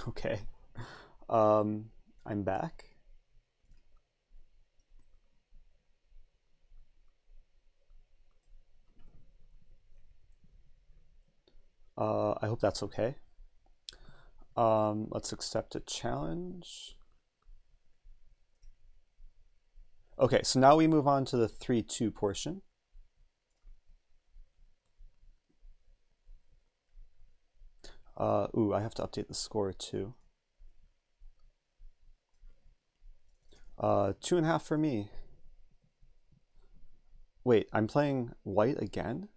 Okay. I'm back. I hope that's okay. Let's accept a challenge. Okay, so now we move on to the 3-2 portion. Ooh, I have to update the score too. 2.5 for me. Wait, I'm playing white again?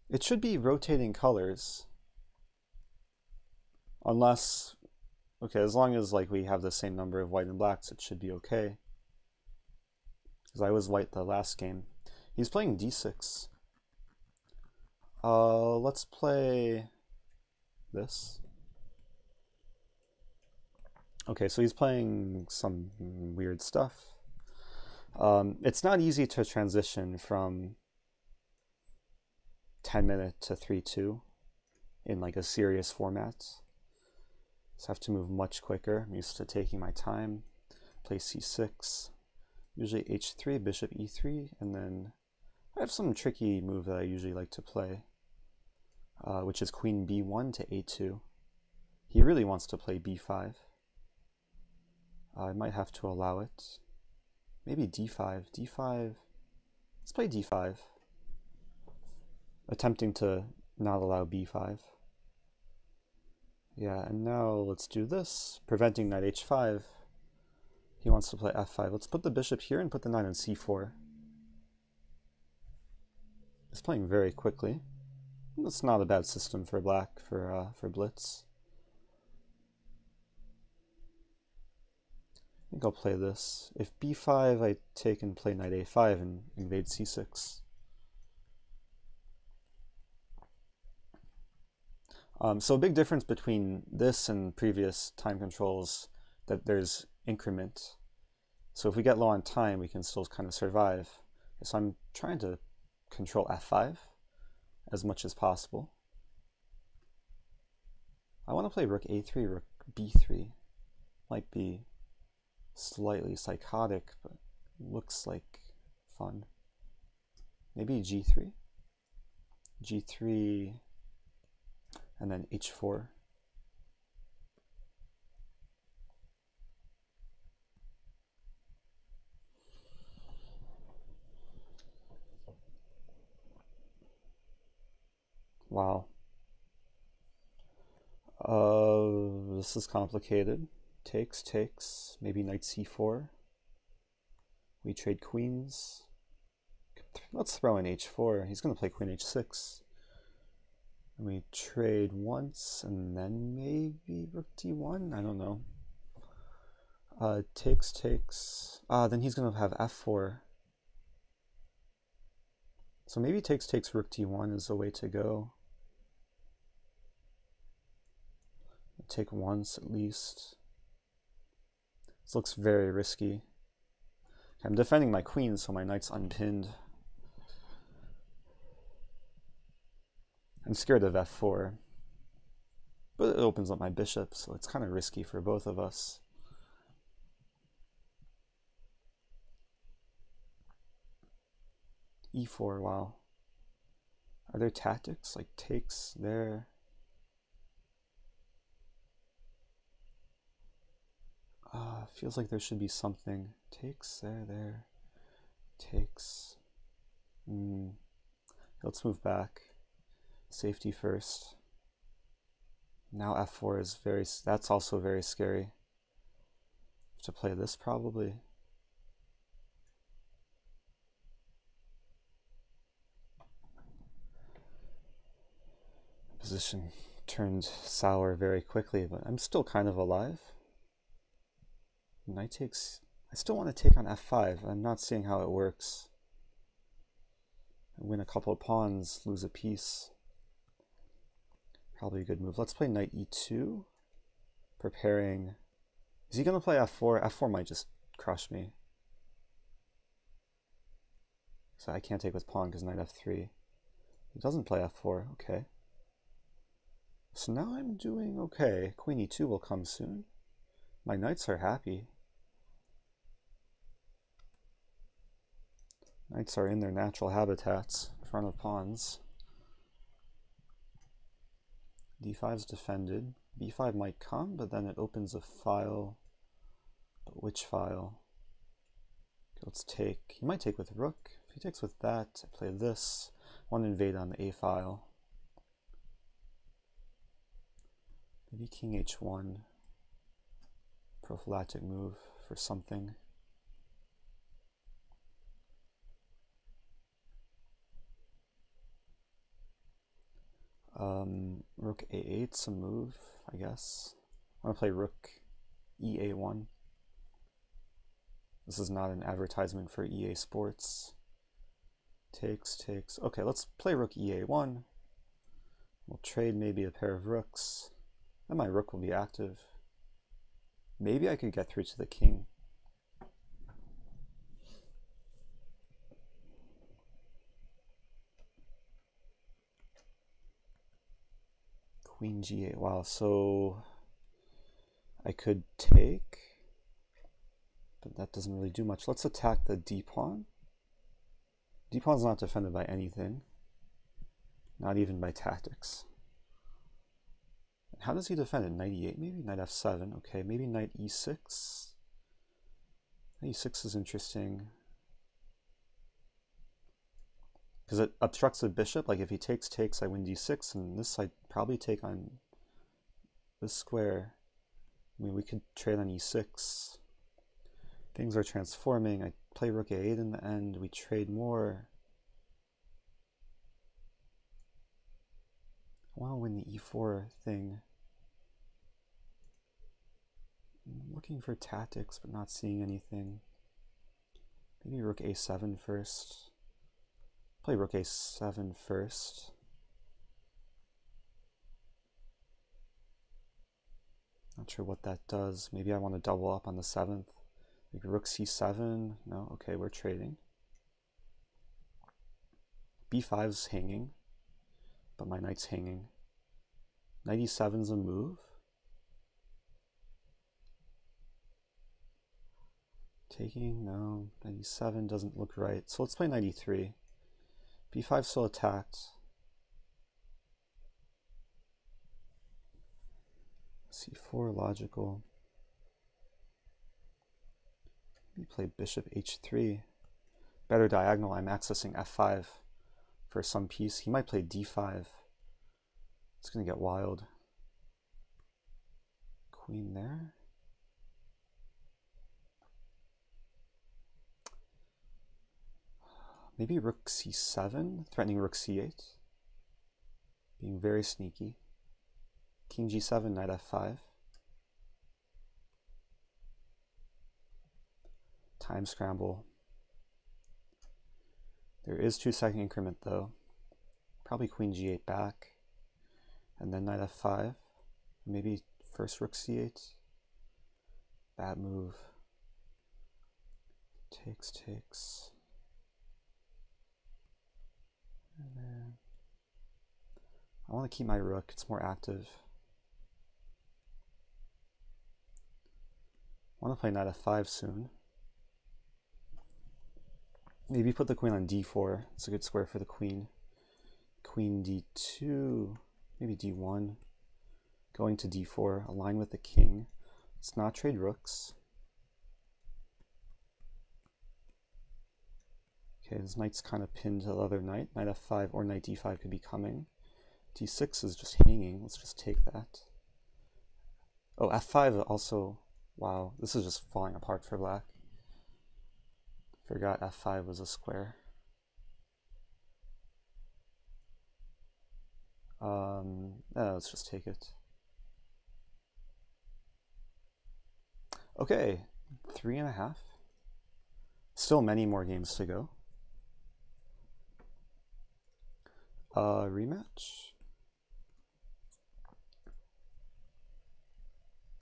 It should be rotating colors. Unless, okay, as long as like we have the same number of white and blacks, it should be okay. Because I was white the last game. He's playing d6. Let's play this. Okay, so he's playing some weird stuff. It's not easy to transition from 10-minute to 3-2 in like a serious format. So I have to move much quicker. I'm used to taking my time. Play c6, usually h3, bishop e3, and then I have some tricky move that I usually like to play, which is queen b1 to a2. He really wants to play b5. I might have to allow it. Maybe d5. d5. Let's play d5. Attempting to not allow b5. Yeah, and now let's do this. Preventing knight h5. He wants to play f5. Let's put the bishop here and put the knight on c4. It's playing very quickly. That's not a bad system for black, for Blitz. I think I'll play this. If b5, I take and play knight a5 and invade c6. So a big difference between this and previous time controls that there's increment. So if we get low on time, we can still kind of survive. So I'm trying to control f5 as much as possible. I want to play rook a3, rook b3. Might be slightly psychotic, but looks like fun. Maybe g3. g3, and then h4. Wow. This is complicated. Takes. Maybe knight c4. We trade queens. Let's throw in h4. He's going to play queen h6. And we trade once, and then maybe rook d1? I don't know. Takes. Then he's going to have f4. So maybe takes rook d1 is the way to go. Take once at least. This looks very risky. I'm defending my queen, so my knight's unpinned. I'm scared of f4, but it opens up my bishop, so it's kind of risky for both of us. e4, wow. Are there tactics? Like takes there? Feels like there should be something. Takes there. Takes. Let's move back. Safety first. Now f4 is that's also very scary. Have to play this probably. Position turned sour very quickly, but I'm still kind of alive. Knight takes. I still want to take on f5. I'm not seeing how it works. I win a couple of pawns, lose a piece. Probably a good move. Let's play knight e2. Preparing. Is he going to play f4? f4 might just crush me. So I can't take with pawn because knight f3. He doesn't play f4. Okay. So now I'm doing okay. Queen e2 will come soon. My knights are happy. Knights are in their natural habitats, in front of pawns. d5's defended. b5 might come, but then it opens a file. But which file? Okay, let's take. He might take with rook. If he takes with that, I play this. I want to invade on the a file. Maybe king h1. Prophylactic move for something. Rook a8's a move, I guess. I want to play rook ea1. This is not an advertisement for EA Sports. Takes. Okay, let's play rook ea1. We'll trade maybe a pair of rooks. Then my rook will be active. Maybe I could get through to the king. Queen g8. Wow, so I could take, but that doesn't really do much. Let's attack the d-pawn. D-pawn's not defended by anything, not even by tactics. How does he defend it? Knight e8 maybe? Knight f7. Okay, maybe knight e6. Knight e6 is interesting because it obstructs the bishop. Like if he takes, I win d6, and this I'd probably take on this square. I mean, we could trade on e6. Things are transforming. I play rook a8 in the end. We trade more. I want to win the e4 thing. I'm looking for tactics, but not seeing anything. Maybe rook a7 first. Play rook a7 first. Not sure what that does. Maybe I want to double up on the 7th. Like rook c7. No, okay, we're trading. b5's hanging, but my knight's hanging. Knight e7's a move. Taking, no. Knight e7 doesn't look right. So let's play knight e3. b5 still attacked. c4 logical. Maybe play bishop h3. Better diagonal. I'm accessing f5 for some piece. He might play d5. It's going to get wild. Queen there. Maybe rook c7, threatening rook c8. Being very sneaky. King g7, knight f5. Time scramble. There is 2-second increment though. Probably queen g8 back. And then knight f5. Maybe first rook c8. Bad move. Takes. And then I want to keep my rook. It's more active. I want to play knight f5 soon. Maybe put the queen on d4. It's a good square for the queen. Queen d2. Maybe d1. Going to d4. Align with the king. Let's not trade rooks. Okay, this knight's kind of pinned to the other knight. Knight f5 or knight d5 could be coming. d6 is just hanging. Let's just take that. Oh, f5 also. Wow, this is just falling apart for black. Forgot f5 was a square. Let's just take it. Okay, 3.5. Still many more games to go. Rematch.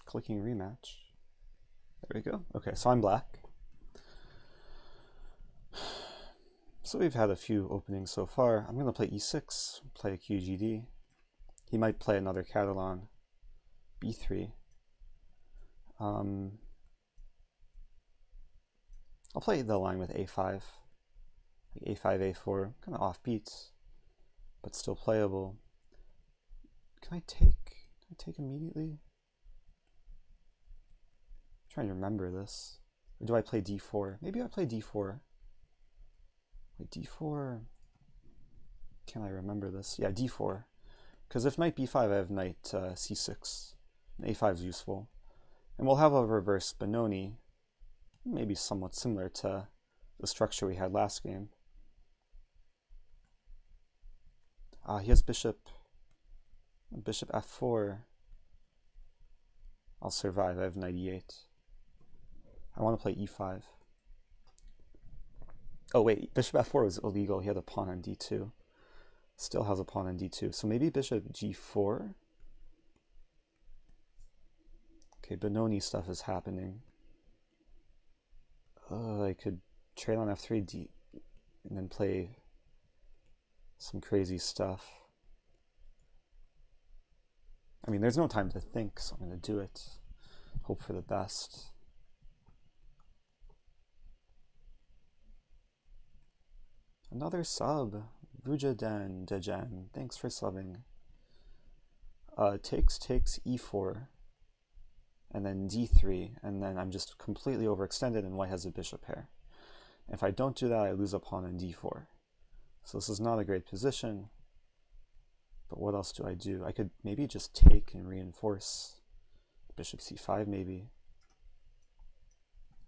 Clicking rematch. There we go. Okay, so I'm black. So we've had a few openings so far. I'm going to play e6, play a QGD. He might play another Catalan. B3. I'll play the line with A5. Like A5, A4, kind of off beats, but still playable. Can I take immediately? I'm trying to remember this. Or do I play D4? Maybe I play D4. Wait, D4. Can I remember this? Yeah, D4. Because if knight B5, I have knight C6. And A5 is useful. And we'll have a reverse Benoni, maybe somewhat similar to the structure we had last game. He has bishop F4. I'll survive. I have knight E8. I want to play E5. Oh wait, bishop F4 was illegal. He had a pawn on D2. Still has a pawn on D2. So maybe bishop G4. Okay, Benoni stuff is happening. I could trade on F3 D and then play some crazy stuff. I mean, there's no time to think, so I'm going to do it. Hope for the best. Another sub. Vujaden Dejan. Thanks for subbing. Takes E4. And then D3. And then I'm just completely overextended and white has a bishop pair. If I don't do that, I lose a pawn on D4. So this is not a great position. But what else do? I could maybe just take and reinforce. Bishop C5 maybe.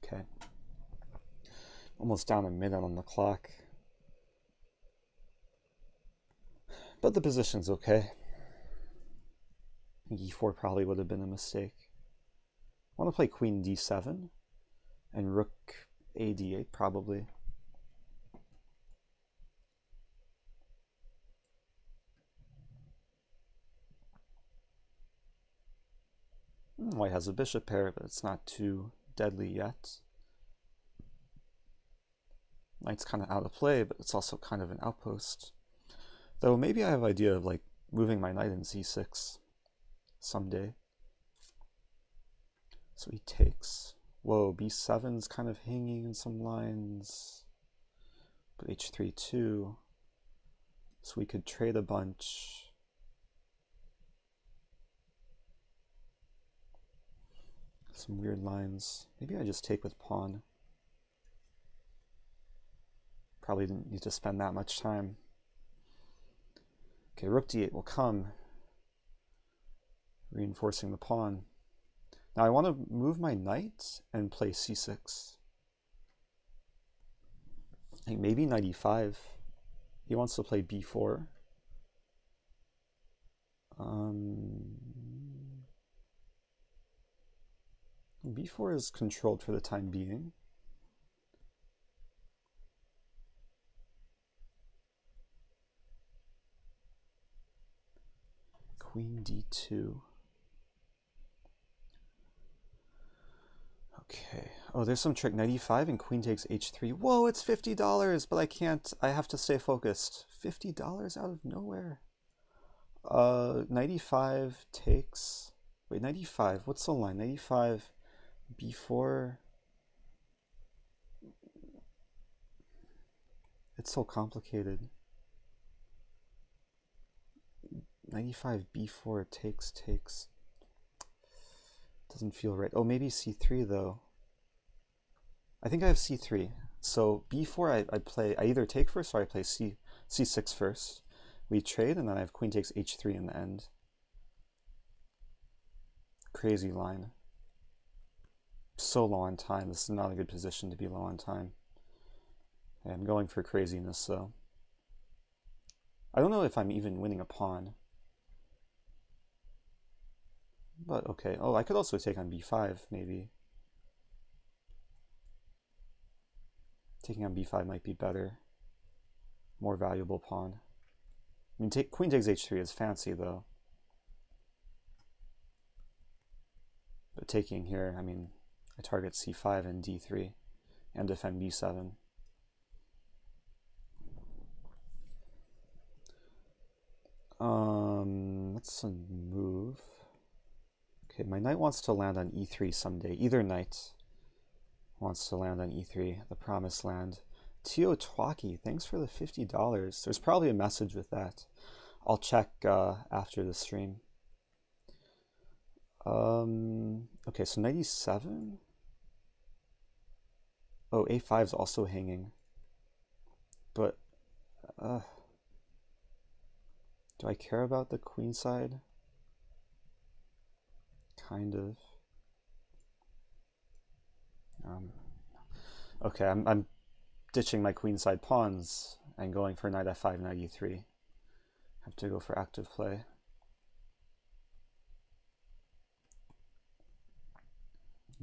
Okay. Almost down a minute on the clock. But the position's okay. I think E4 probably would have been a mistake. I want to play Queen D7 and Rook A D8 probably. White has a bishop pair, but it's not too deadly yet. Knight's kind of out of play, but it's also kind of an outpost. Though maybe I have an idea of like moving my knight in C6 someday. So he takes. Whoa, B7's kind of hanging in some lines. But H3 too. So we could trade a bunch. Some weird lines. Maybe I just take with pawn. Probably didn't need to spend that much time. Okay, Rook D8 will come. Reinforcing the pawn. Now I want to move my knight and play C6. I think maybe knight E5. He wants to play B4. B4 is controlled for the time being. Queen D2. Okay. Oh, there's some trick. Knight E5 and queen takes H3. Whoa, it's $50, but I can't. I have to stay focused. $50 out of nowhere. Knight E5 takes. Wait, Knight E5. What's the line? Knight E5, B4. It's so complicated. Knight E5, B4 takes. Doesn't feel right. Oh, maybe C3 though. I think I have C3. So B4 I either take first or I play C6 first. We trade and then I have queen takes H3 in the end. Crazy line. So low on time. This is not a good position to be low on time. Okay, I'm going for craziness though. I don't know if I'm even winning a pawn. But okay. Oh, I could also take on B5 maybe. Taking on B5 might be better. More valuable pawn. I mean, queen takes H3 is fancy though. But taking here, I mean, I target C5 and D3 and defend B7. Let's That's a move. Okay, my knight wants to land on e3 someday. Either knight wants to land on e3, the promised land. Tio Twaki, thanks for the $50. There's probably a message with that. I'll check after the stream. Okay, so 97. Oh, a5 is also hanging. But do I care about the queen side? Kind of. Okay, I'm ditching my queenside pawns and going for knight f5, knight e3. Have to go for active play.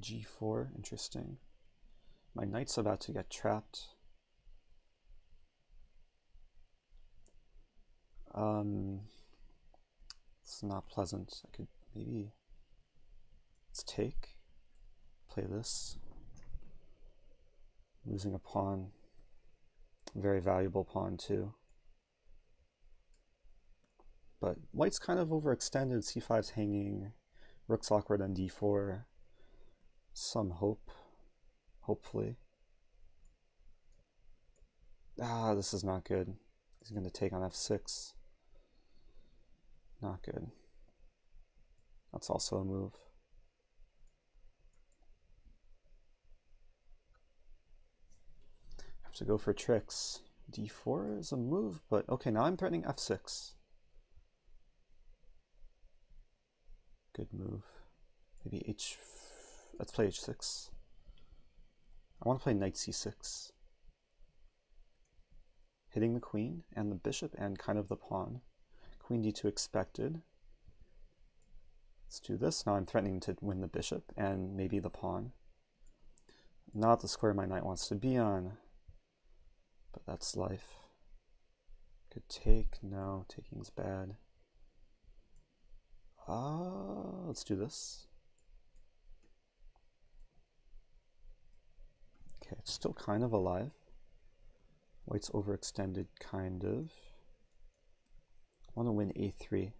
g4, interesting. My knight's about to get trapped. It's not pleasant. I could maybe, let's take, play this. Losing a pawn, very valuable pawn too. But white's kind of overextended, c5's hanging, rook's awkward on d4. Some hope, hopefully. Ah, this is not good. He's going to take on f6. Not good. That's also a move. Have to go for tricks. d4 is a move, but okay, now I'm threatening f6. Good move. Maybe let's play h6. I want to play knight c6. Hitting the queen and the bishop and kind of the pawn. Queen d2 expected. Let's do this. Now I'm threatening to win the bishop and maybe the pawn. Not the square my knight wants to be on, but that's life. Could take. No, taking's bad. Let's do this. Okay, it's still kind of alive. White's overextended, kind of. I want to win a3.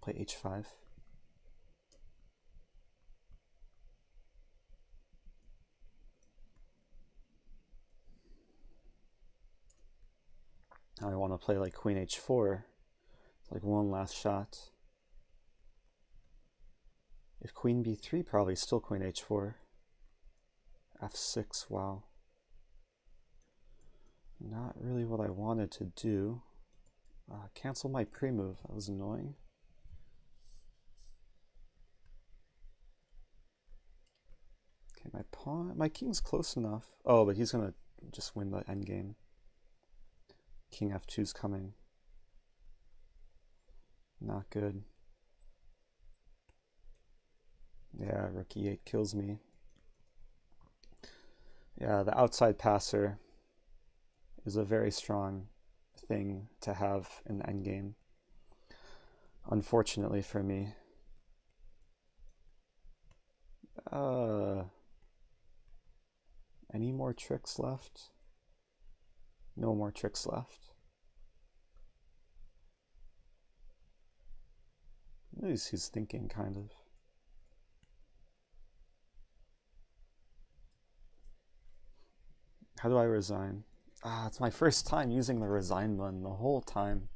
Play h5. Now I want to play like queen h4. It's like one last shot. If queen b3, probably still queen h4. f6, wow. Not really what I wanted to do. Cancel my pre-move, that was annoying. Okay, my king's close enough. Oh, but he's gonna just win the endgame. King f2's coming. Not good. Yeah, rook e8 kills me. Yeah, the outside passer is a very strong thing to have in the endgame. Unfortunately for me. Any more tricks left? No more tricks left. At least he's thinking, kind of. How do I resign? It's my first time using the resign button the whole time.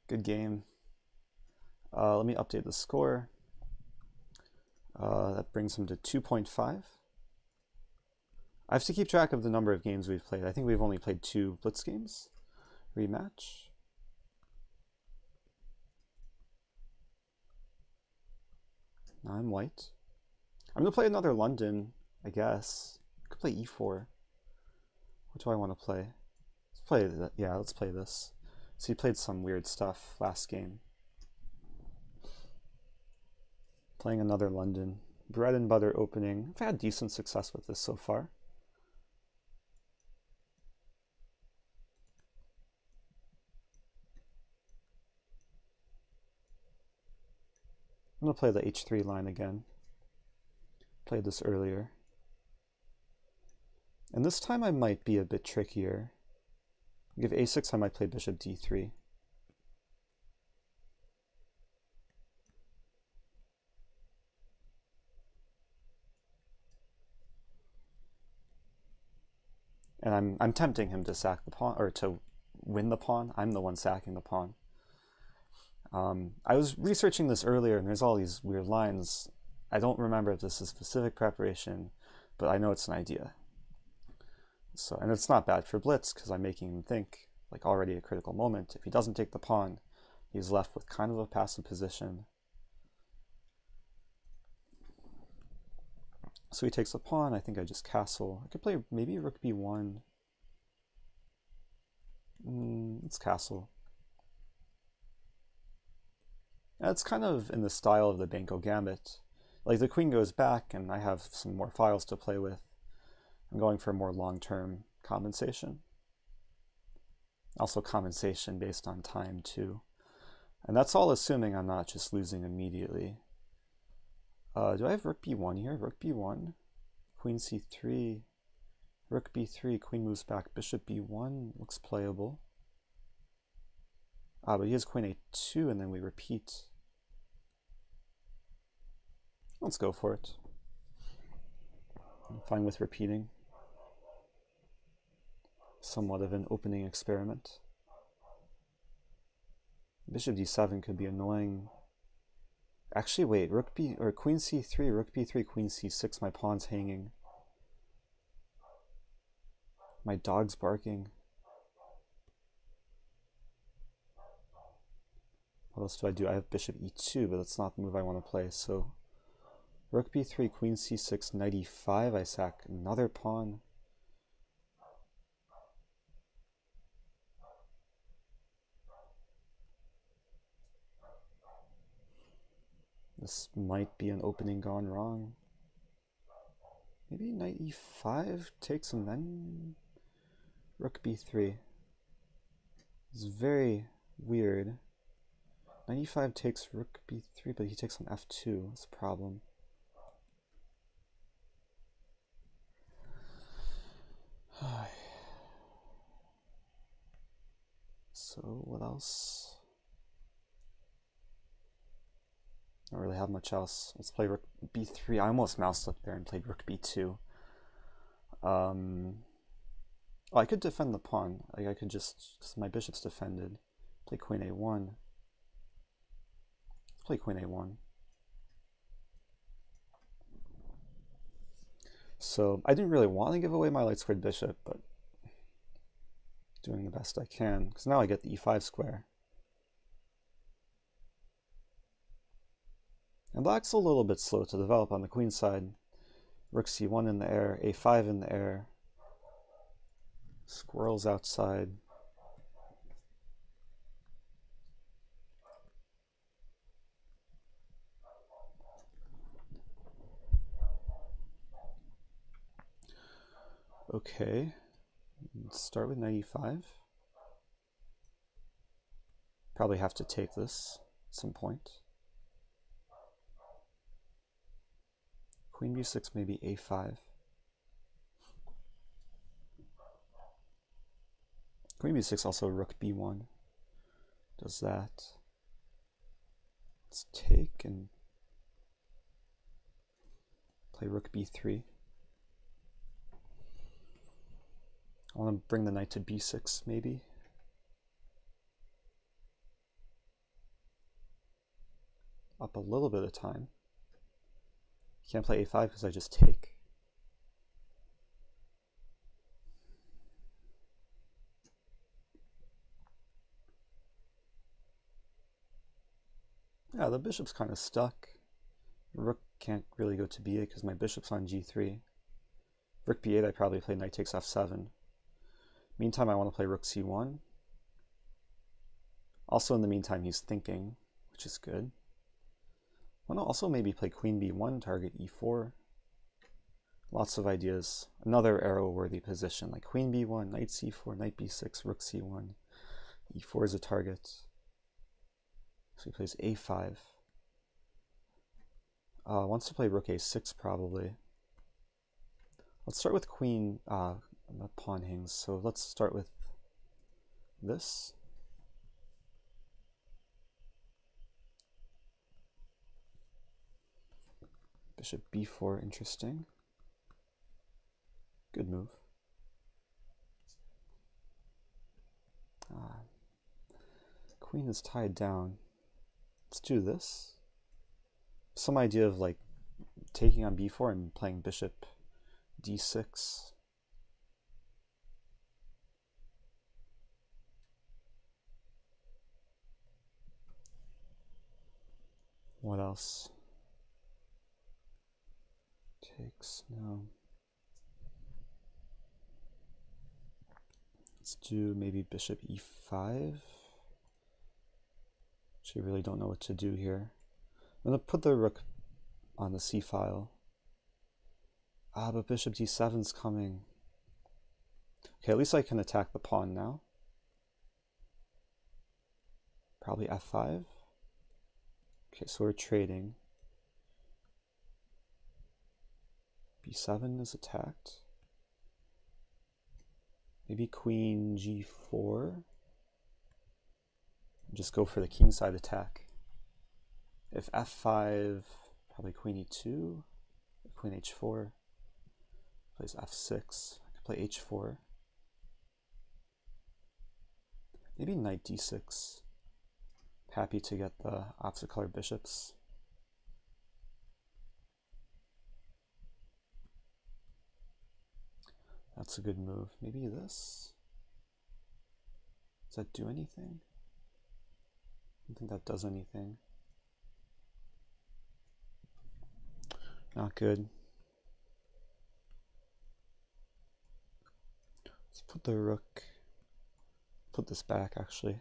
Good game. Let me update the score. That brings him to 2.5. I have to keep track of the number of games we've played. I think we've only played 2 Blitz games. Rematch. Now I'm white. I'm going to play another London, I guess. I could play e4. What do I want to play? Let's play that. Yeah, let's play this. So he played some weird stuff last game. Playing another London. Bread and butter opening. I've had decent success with this so far. I'm going to play the h3 line again. Played this earlier. And this time I might be a bit trickier. Give a6, I might play bishop d3. And I'm tempting him to sack the pawn, or to win the pawn. I'm the one sacking the pawn. I was researching this earlier, and there's all these weird lines. I don't remember if this is specific preparation, but I know it's an idea. So, and it's not bad for Blitz, because I'm making him think, like, already a critical moment. If he doesn't take the pawn, he's left with kind of a passive position. So he takes the pawn. I think I just castle. I could play maybe rook b1. Let's castle. It's kind of in the style of the Banco Gambit. Like, the queen goes back, and I have some more files to play with. I'm going for more long-term compensation. Also compensation based on time, too. And that's all assuming I'm not just losing immediately. Do I have rook b1 here? Rook b1, queen c3, rook b3, queen moves back, bishop b1, looks playable. But he has queen a2, and then we repeat. Let's go for it. I'm fine with repeating. Somewhat of an opening experiment. Bishop d7 could be annoying. Actually, wait, rook b, or queen c3, rook b3, queen c6, my pawn's hanging. My dog's barking. What else do I do? I have bishop e2, but that's not the move I want to play, so rook b3, queen c6, knight e5, I sack another pawn. This might be an opening gone wrong. Maybe knight e5 takes and then rook b3. It's very weird. Knight e5 takes rook b3, but he takes on f2. That's a problem. So what else? I don't really have much else. Let's play rook b3. I almost moused up there and played rook b2. Oh, I could defend the pawn. Like, I could just, because my bishop's defended, play queen a1. Let's play queen a1. So I didn't really want to give away my light squared bishop, but doing the best I can, because now I get the e5 square. And black's a little bit slow to develop on the queen side. Rook c1 in the air, a5 in the air. Squirrels outside. Okay, let's start with knight e5. Probably have to take this at some point. Queen b6, maybe a5. Queen b6, also rook b1. Does that. Let's take and play rook b3. I want to bring the knight to b6, maybe. Up a little bit of time. Can't play a5 because I just take. Yeah, the bishop's kind of stuck. Rook can't really go to b8 because my bishop's on g3. Rook b8, I probably play knight takes f7. Meantime, I want to play rook c1. Also, in the meantime, he's thinking, which is good. I want to also maybe play queen b1, target e4. Lots of ideas. Another arrow-worthy position, like queen b1, knight c4, knight b6, rook c1. e4 is a target. So he plays a5. Wants to play rook a6, probably. Let's start with queen. The pawn hangs, so let's start with this. Bishop b4, interesting. Good move. Queen is tied down. Let's do this. Some idea of like taking on b4 and playing bishop d6. What else? Takes, no. Let's do maybe bishop e5. Actually, really don't know what to do here. I'm gonna put the rook on the c file. But bishop d7's coming. Okay, at least I can attack the pawn now. Probably f5. Okay, so we're trading. b7 is attacked. Maybe queen g4. Just go for the kingside attack. If f5, probably queen e2, queen h4, plays f6, I could play h4. Maybe knight d6. Happy to get the opposite color bishops. That's a good move. Maybe this? Does that do anything? I don't think that does anything. Not good. Let's put the rook, put this back actually.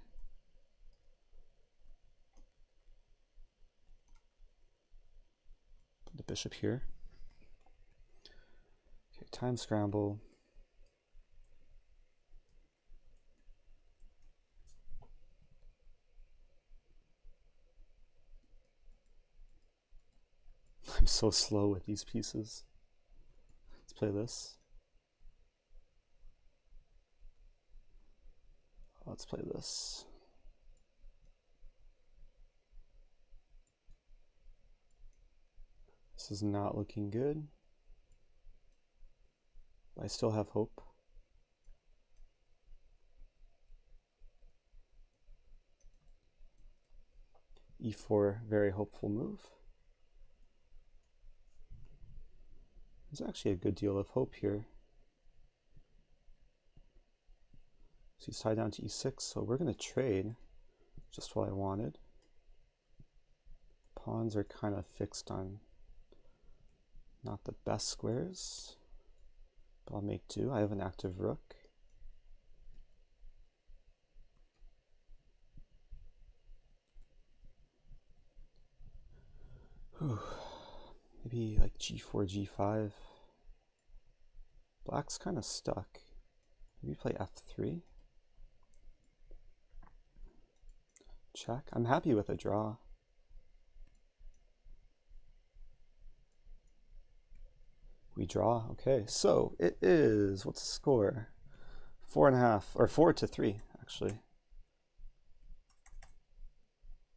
Put the bishop here. Okay, time scramble. I'm so slow with these pieces. Let's play this. Let's play this. This is not looking good. I still have hope. e4, very hopeful move. There's actually a good deal of hope here. So he's tied down to e6, so we're going to trade. Just what I wanted. Pawns are kind of fixed on not the best squares, but I'll make do. I have an active rook. Whew. Maybe like g4, g5. Black's kind of stuck. Maybe play f3. Check. I'm happy with a draw. We draw. Okay, so it is, what's the score? 4.5, or 4-3 actually.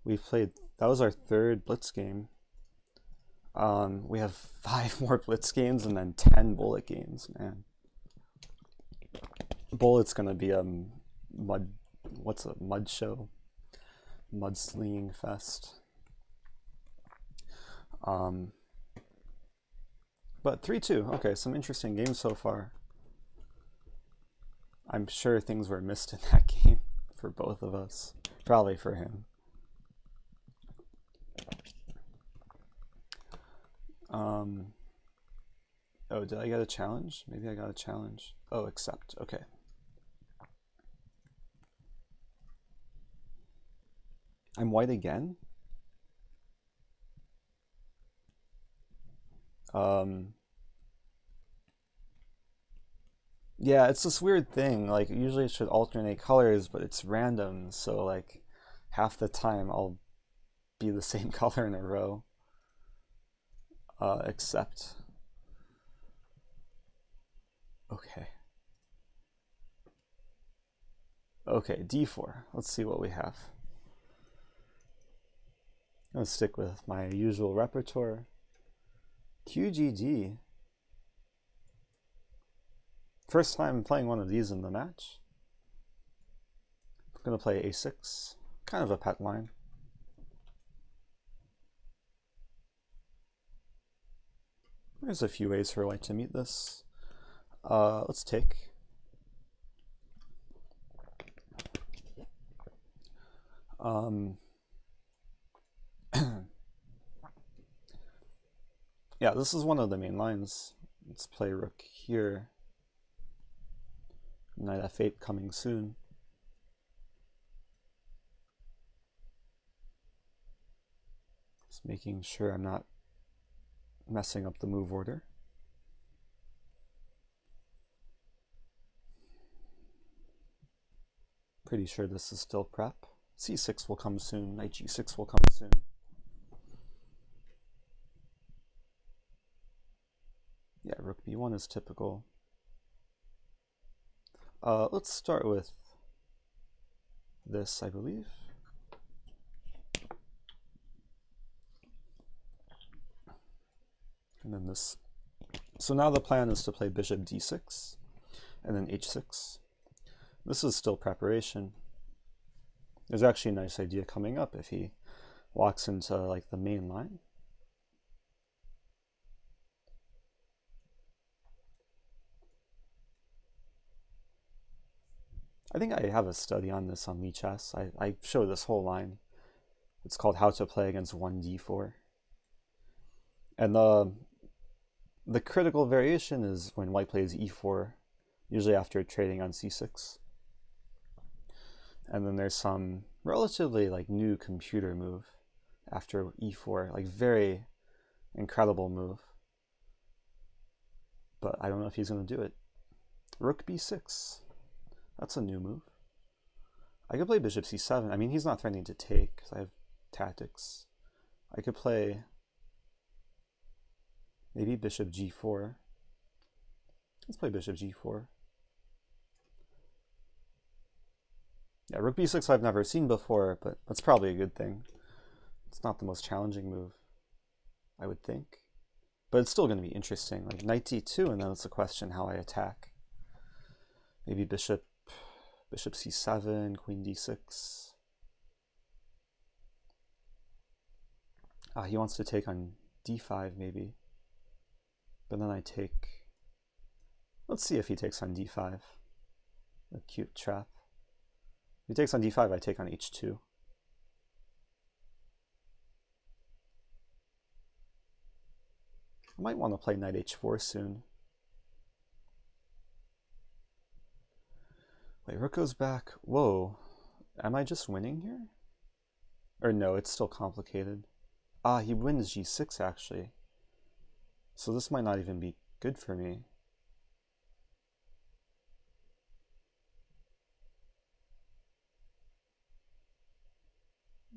We've played, that was our third Blitz game. We have 5 more Blitz games and then 10 Bullet games, man. Bullet's gonna be a mud show? Mudslinging fest. But 3-2, okay, some interesting games so far. I'm sure things were missed in that game for both of us. Probably for him. Oh, did I get a challenge? Maybe I got a challenge. Oh, accept, okay. I'm white again? Yeah, it's this weird thing. Like, usually it should alternate colors, but it's random. So, like, half the time I'll be the same color in a row. Except. Okay. Okay, d4. Let's see what we have. I'm going to stick with my usual repertoire. QGD. First time playing one of these in the match. I'm going to play a6. Kind of a pet line. There's a few ways for white to meet this. Let's take. Yeah, this is one of the main lines. Let's play rook here. Knight f8 coming soon. Just making sure I'm not messing up the move order. Pretty sure this is still prep. c6 will come soon. Knight g6 will come soon. Yeah, rook b1 is typical. Let's start with this, I believe. And then this. So now the plan is to play bishop d6 and then h6. This is still preparation. There's actually a nice idea coming up if he walks into like the main line. I think I have a study on this on Lee Chess. I show this whole line. It's called How to Play Against 1d4. And the critical variation is when white plays e4, usually after trading on c6. And then there's some relatively like new computer move after e4, like very incredible move. But I don't know if he's going to do it. Rook b6. That's a new move. I could play bishop c7. I mean, he's not threatening to take because I have tactics. I could play maybe bishop g4. Let's play bishop g4. Yeah, rook b6 I've never seen before, but that's probably a good thing. It's not the most challenging move, I would think. But it's still going to be interesting. Like knight d2, and then it's a question how I attack. Maybe bishop c7, queen d6. He wants to take on d5 maybe. But then I take... Let's see if he takes on d5. A cute trap. If he takes on d5, I take on h2. I might want to play knight h4 soon. Wait, rook goes back. Whoa. Am I just winning here? Or no, it's still complicated. He wins g6 actually. So this might not even be good for me.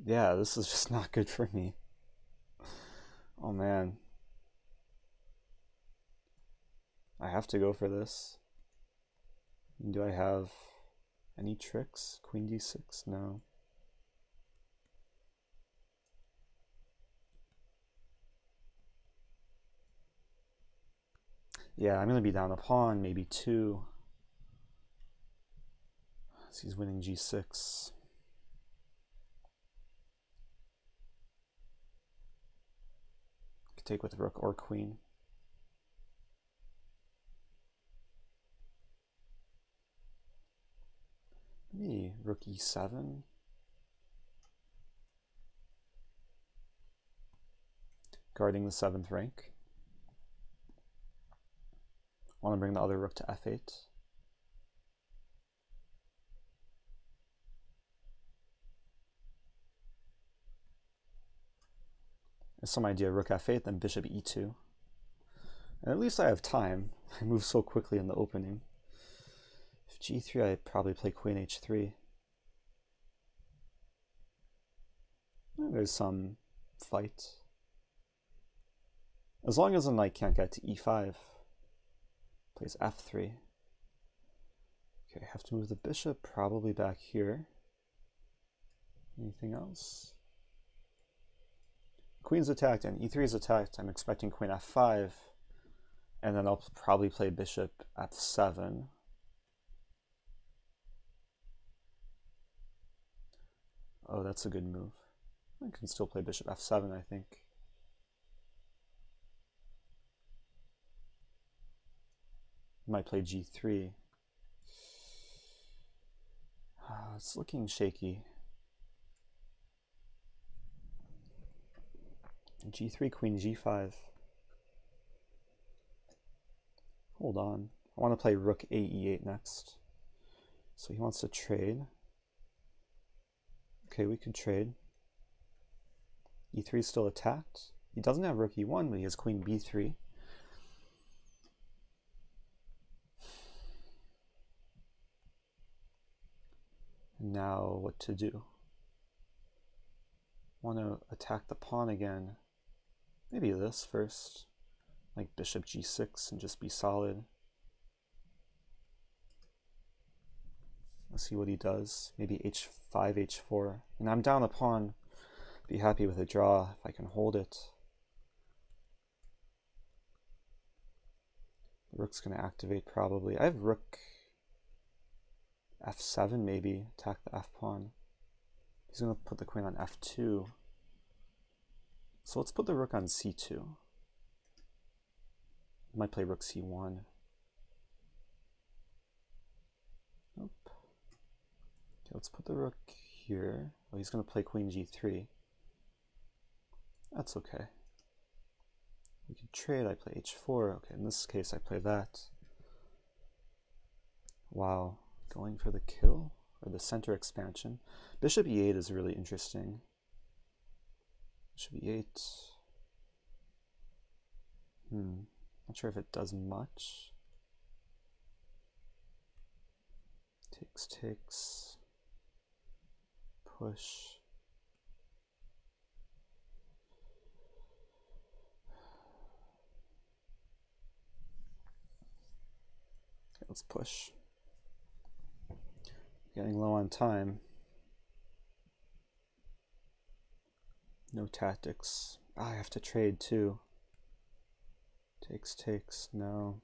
Yeah, this is just not good for me. Oh man. I have to go for this. Do I have any tricks? Queen d6? No. Yeah, I'm going to be down a pawn, maybe two. So he's winning g6. Could take with rook or queen. Maybe rook e7. Guarding the 7th rank. Want to bring the other rook to f8. There's some idea rook f8, then bishop e2. And at least I have time. I move so quickly in the opening. If g3, I'd probably play queen h3. There's some fight. As long as the knight can't get to e5. Plays f3. Okay, have to move the bishop probably back here. Anything else? Queen's attacked and e3 is attacked. I'm expecting queen f5, and then I'll probably play bishop f7. Oh, that's a good move. I can still play bishop f7, I think. Might play g3. It's looking shaky. g3, queen g5. Hold on. I want to play rook a e8 next. So he wants to trade. Okay, we could trade. e3 is still attacked. He doesn't have rook e1, but he has queen b3. And now what to do? Want to attack the pawn again. Maybe this first, like bishop g6 and just be solid. Let's see what he does. Maybe h5, h4. And I'm down a pawn. Be happy with a draw if I can hold it. The rook's going to activate probably. I have rook f7 maybe, attack the f pawn. He's going to put the queen on f2. So let's put the rook on c2. Might play rook c1. Nope. Okay, let's put the rook here. Oh, he's going to play queen g3. That's okay. We can trade. I play h4. Okay, in this case I play that. Wow, going for the kill or the center expansion. Bishop e8 is really interesting. Bishop e8. Not sure if it does much. Takes. Push. Okay, let's push. Getting low on time. No tactics. I have to trade too. Takes, no.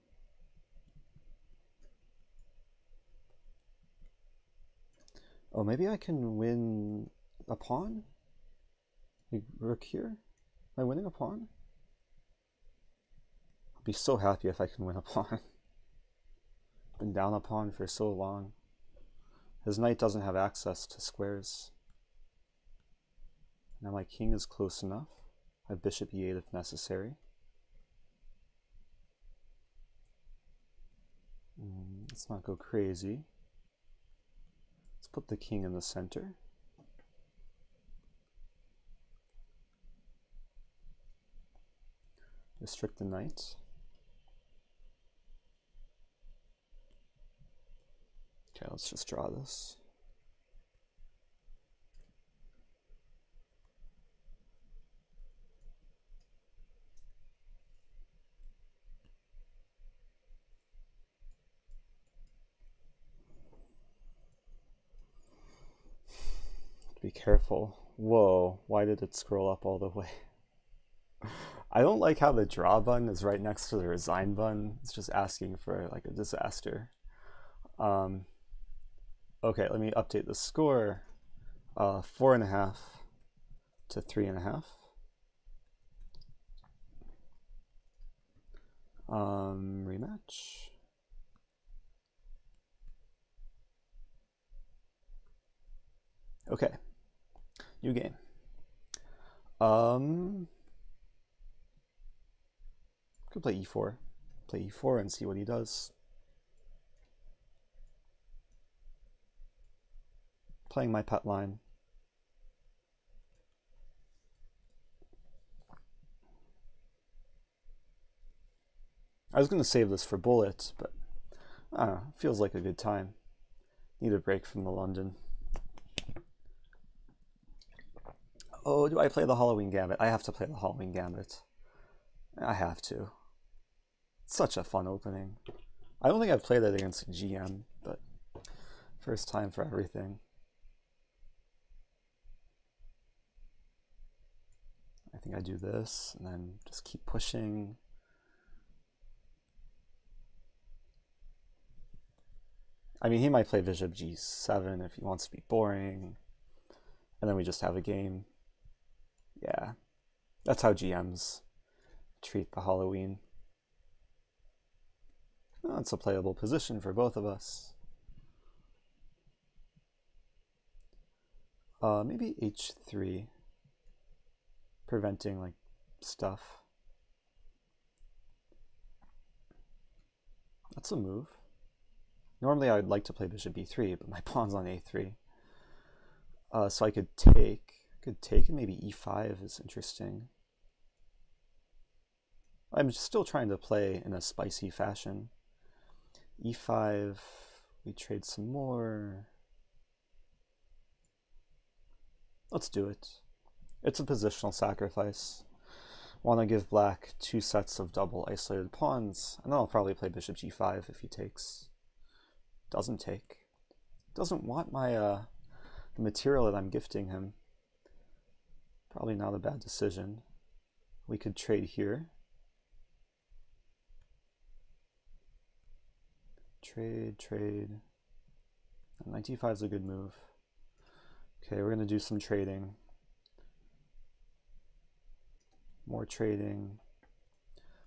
Oh, maybe I can win a pawn? Like rook here? Am I winning a pawn? I'll be so happy if I can win a pawn. Been down a pawn for so long. His knight doesn't have access to squares. Now my king is close enough. I have bishop e8 if necessary. Let's not go crazy. Let's put the king in the center. Restrict the knight. Okay, let's just draw this. Be careful. Whoa, why did it scroll up all the way? I don't like how the draw button is right next to the resign button. It's just asking for like a disaster. Okay, let me update the score. 4.5 to 3.5. Rematch. Okay, new game. Could play e4. Play e4 and see what he does. Playing my pet line. I was going to save this for bullets, but I don't know, feels like a good time. Need a break from the London. Oh, do I play the Halloween Gambit? I have to play the Halloween Gambit. I have to. It's such a fun opening. I don't think I've played it against GM, but First time for everything. I think I do this and then just keep pushing. I mean, he might play bishop g7 if he wants to be boring. And then we just have a game. Yeah, that's how GMs treat the Halloween. Well, it's a playable position for both of us. Maybe h3, preventing like stuff. That's a move. Normally I would like to play bishop b3, but my pawn's on a3. So I could take and maybe e5 is interesting. I'm still trying to play in a spicy fashion. e5, we trade some more. Let's do it. It's a positional sacrifice. Want to give black 2 sets of double isolated pawns, and then I'll probably play bishop g5 if he takes. Doesn't take. Doesn't want my the material that I'm gifting him. Probably not a bad decision. We could trade here. Trade. Knight d5 is a good move. Okay, we're going to do some trading. More trading.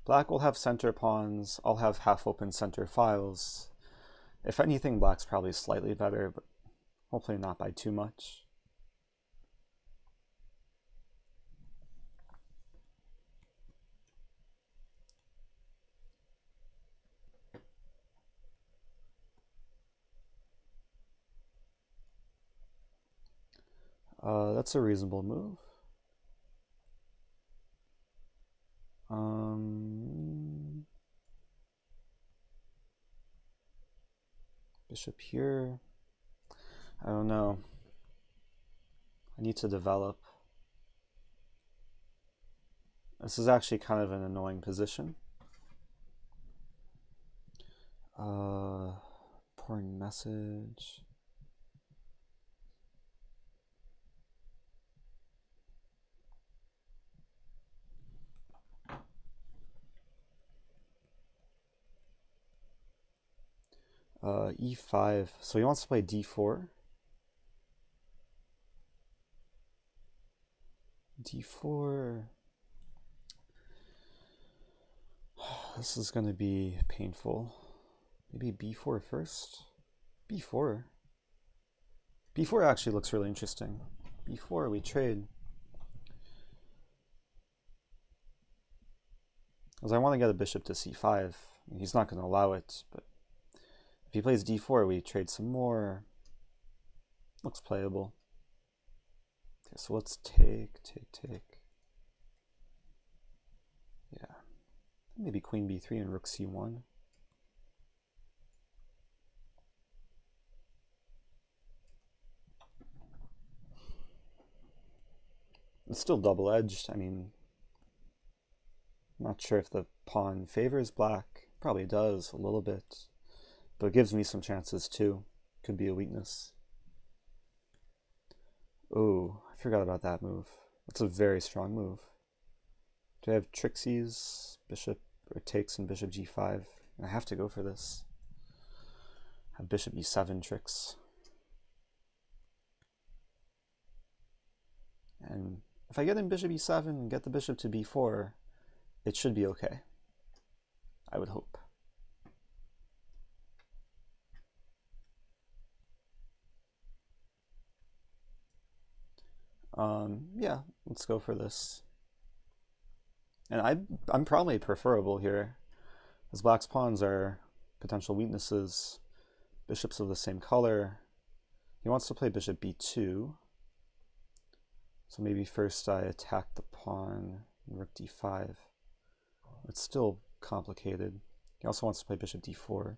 Black will have center pawns. I'll have half-open center files. If anything, black's probably slightly better, but hopefully not by too much. That's a reasonable move. Bishop here. I don't know. I need to develop. This is actually kind of an annoying position. Important message. E5. So he wants to play d4. d4. This is going to be painful. Maybe b4 first. b4. b4 actually looks really interesting. b4, we trade. Because I want to get a bishop to c5. He's not going to allow it, but if he plays d4, we trade some more. Looks playable. Okay, so let's take. Yeah. Maybe queen b3 and rook c1. It's still double-edged. I mean, I'm not sure if the pawn favors black. Probably does a little bit. But it gives me some chances too. Could be a weakness. Oh, I forgot about that move. That's a very strong move. Do I have trixies? Bishop or takes and bishop g5. And I have to go for this. Have bishop e7 tricks. And if I get in bishop e7 and get the bishop to b4, it should be okay. I would hope. Yeah, let's go for this. And I'm probably preferable here, as black's pawns are potential weaknesses. Bishops of the same color. He wants to play bishop b2. So maybe first I attack the pawn, rook d5. It's still complicated. He also wants to play bishop d4.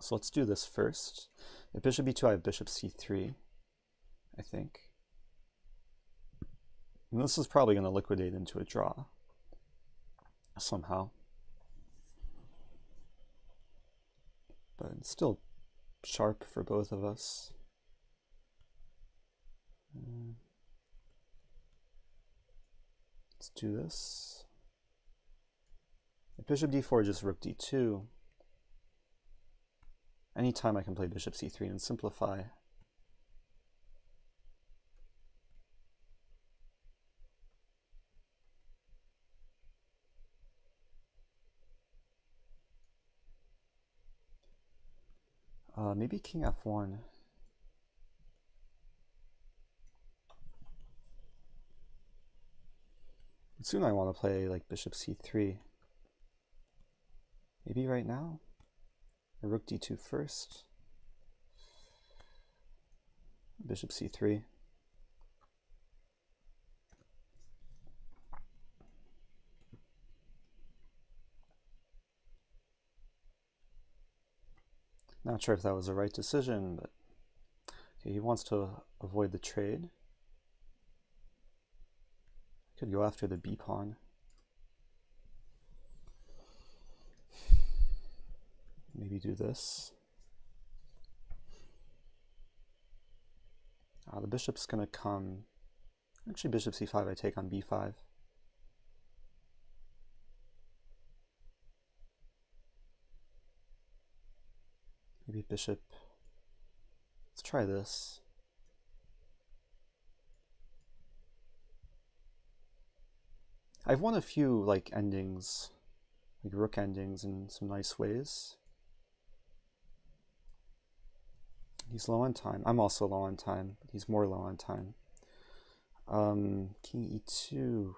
So let's do this first. If bishop b2, I have bishop c3, I think. And this is probably going to liquidate into a draw somehow. But it's still sharp for both of us. Let's do this. If bishop d4, just rook d2. Anytime I can play bishop c3 and simplify. Maybe king f1. Soon I want to play like bishop c3. Maybe right now? Or rook d2 first. Bishop c3. Not sure if that was the right decision, but okay, he wants to avoid the trade. Could go after the b pawn. Maybe do this. The bishop's gonna come. Actually, bishop c5, I take on b5. Maybe bishop. Let's try this. I've won a few like endings, like rook endings in some nice ways. He's low on time. I'm also low on time, but he's more low on time. King e2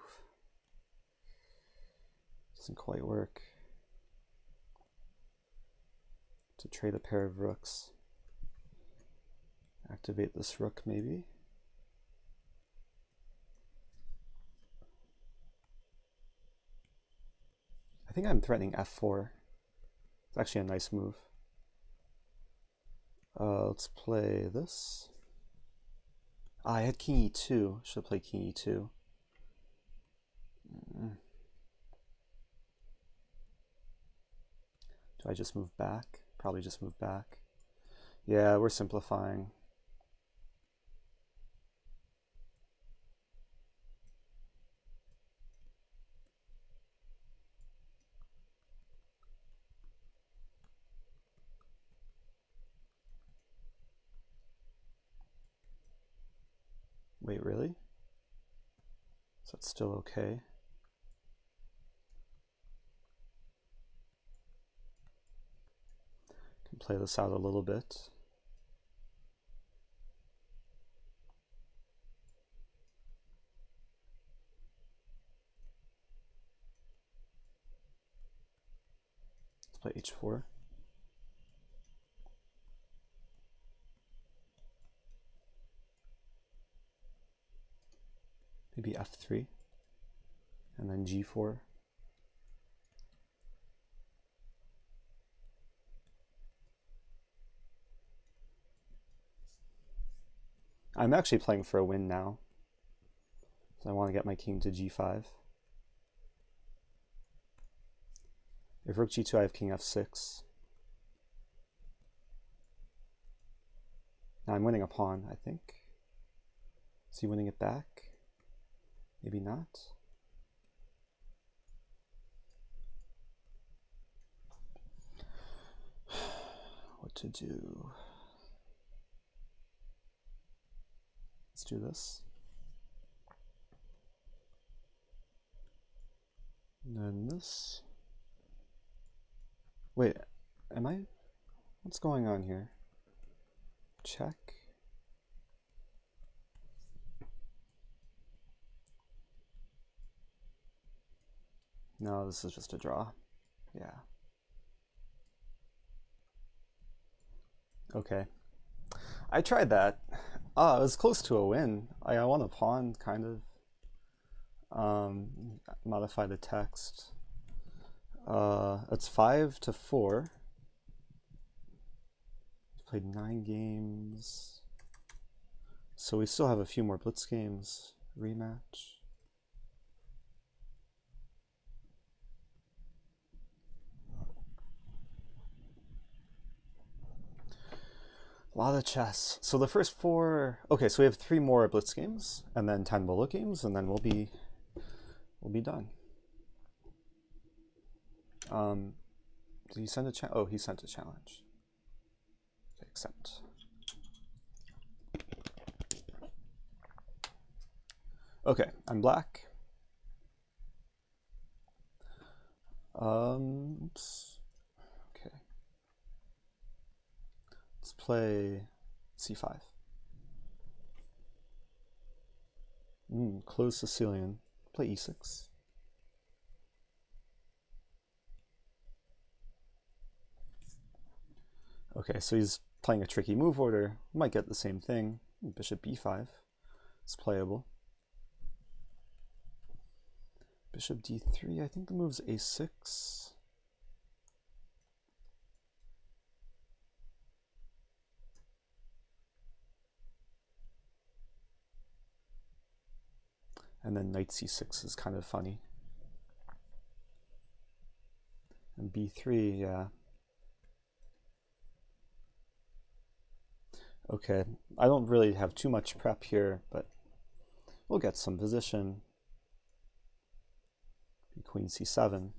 doesn't quite work. To trade a pair of rooks. Activate this rook maybe. I think I'm threatening f4. It's actually a nice move. Let's play this. I had king e2. Should have played king e2. Do I just move back? Probably just move back. Yeah, we're simplifying. Wait, really? Is that still okay? Can play this out a little bit. Let's play h4. Maybe f3, and then g4. I'm actually playing for a win now, so I want to get my king to g5. If rook g2, I have king f6. Now I'm winning a pawn, I think. Is he winning it back? Maybe not. What to do? Let's do this. And then this. Wait, am I? What's going on here? Check. No, this is just a draw. Yeah. Okay. I tried that. It was close to a win. I won a pawn, kind of. Modify the text. It's 5-4. Played 9 games. So we still have a few more Blitz games. Rematch. A lot of chess. So the first 4, okay, so we have 3 more Blitz games, and then 10 bullet games, and then we'll be done. Did he send a challenge? Oh, he sent a challenge. Okay, accept. Okay, I'm black. Oops. Okay. Let's play c5. Close Sicilian. Play e6. Okay, so he's playing a tricky move order. Might get the same thing. Bishop b5. It's playable. Bishop d3. I think the move's a6. And then knight c6 is kind of funny. And b3, yeah. Okay, I don't really have too much prep here, but we'll get some position. Queen c7.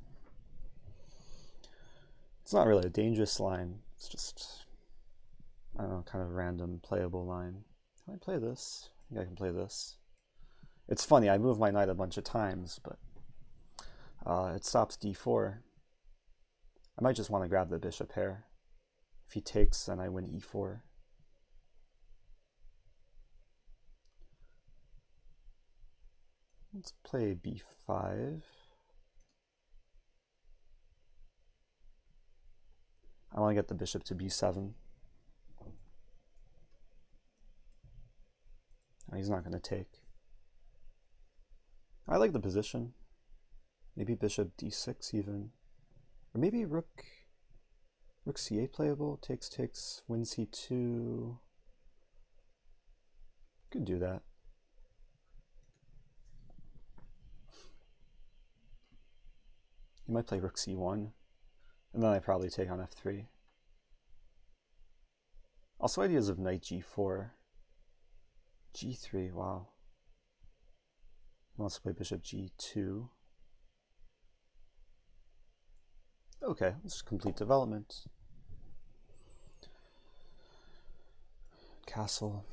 It's not really a dangerous line. It's just, I don't know, kind of random playable line. Can I play this? I think I can play this. It's funny, I move my knight a bunch of times, but it stops d4. I might just want to grab the bishop here. If he takes, then I win e4. Let's play b5. I want to get the bishop to b7. Oh, he's not going to take. I like the position. Maybe bishop d6 even. Or maybe rook c8 playable. Takes, win c2. Could do that. He might play rook c1. And then I probably take on f3. Also ideas of knight g4. g3, wow. He wants to play bishop g2. Okay, let's complete development. Castle.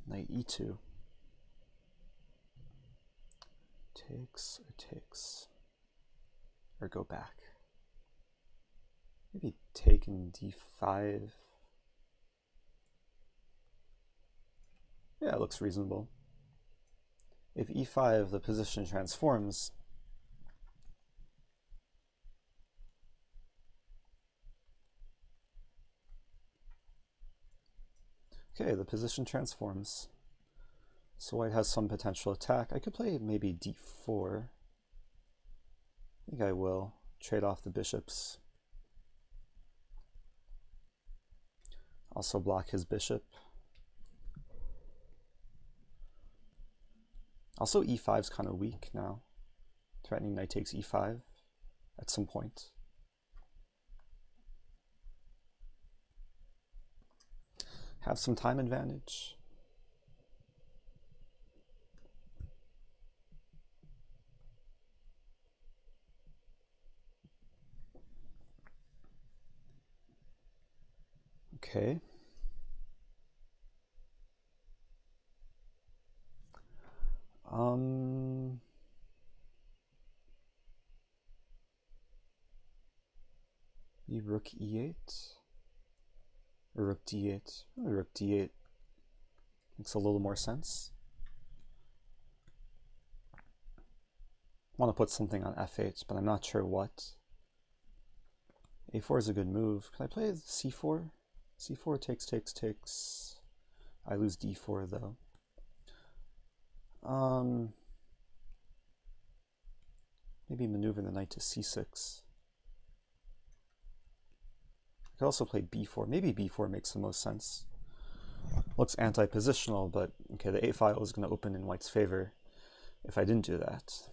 Knight e2. Takes or takes. Or go back. Maybe take in d5. Yeah, it looks reasonable. If e5, the position transforms. Okay, the position transforms. So white has some potential attack. I could play maybe d4. I think I will. Trade off the bishops. Also block his bishop. Also e5 is kind of weak now. Threatening knight takes e5 at some point. Have some time advantage. Okay. Maybe rook e8 or rook d8. Maybe rook d8 makes a little more sense. I want to put something on f8, but I'm not sure what. a4 is a good move. Can I play c4? c4 takes. I lose d4 though. Maybe maneuver the knight to c6. I could also play b4. Maybe b4 makes the most sense. Looks anti-positional, but okay, the a file is going to open in white's favor if I didn't do that.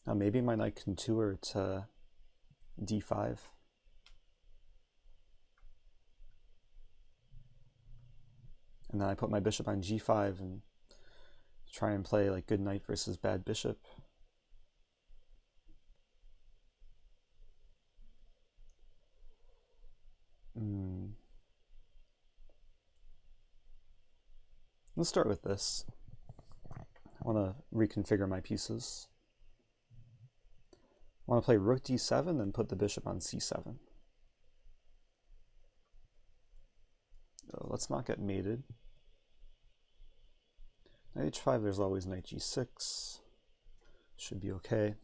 Now maybe my knight can tour to d5. And then I put my bishop on g5 and try and play like good knight versus bad bishop. Let's start with this. I want to reconfigure my pieces. I want to play rook d7, then put the bishop on c7. Let's not get mated. Knight h5, there's always knight g6. Should be okay.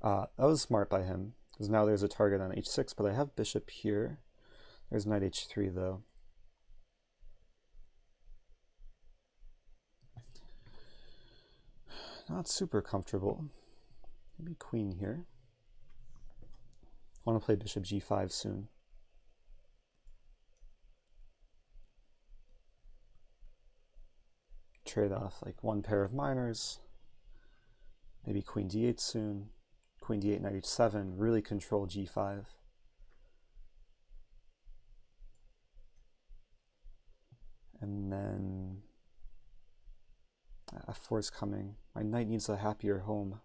That was smart by him, because now there's a target on h6, but I have bishop here. There's knight h3 though. Not super comfortable. Maybe queen here. I want to play bishop g5 soon. Trade off like one pair of minors. Maybe queen d8 soon. Queen d8, knight h7, really control g5. And then f4 is coming. My knight needs a happier home.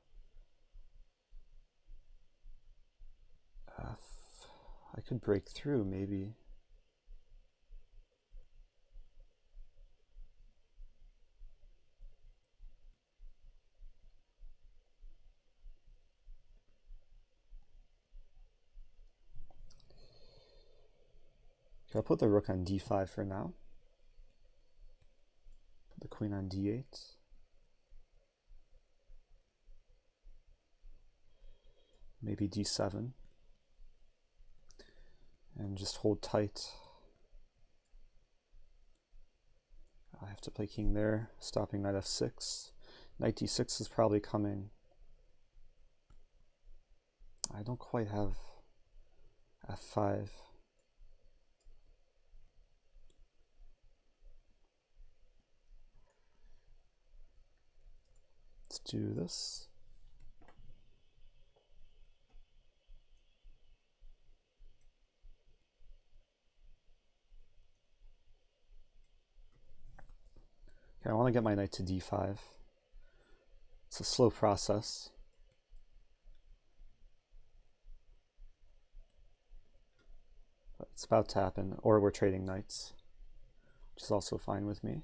I could break through, maybe. Okay, I'll put the rook on d5 for now. Put the queen on d8. Maybe d7. And just hold tight. I have to play king there, stopping knight f6. Knight d6 is probably coming. I don't quite have f5. Let's do this. Okay, I want to get my knight to d5. It's a slow process. But it's about to happen, or we're trading knights, which is also fine with me.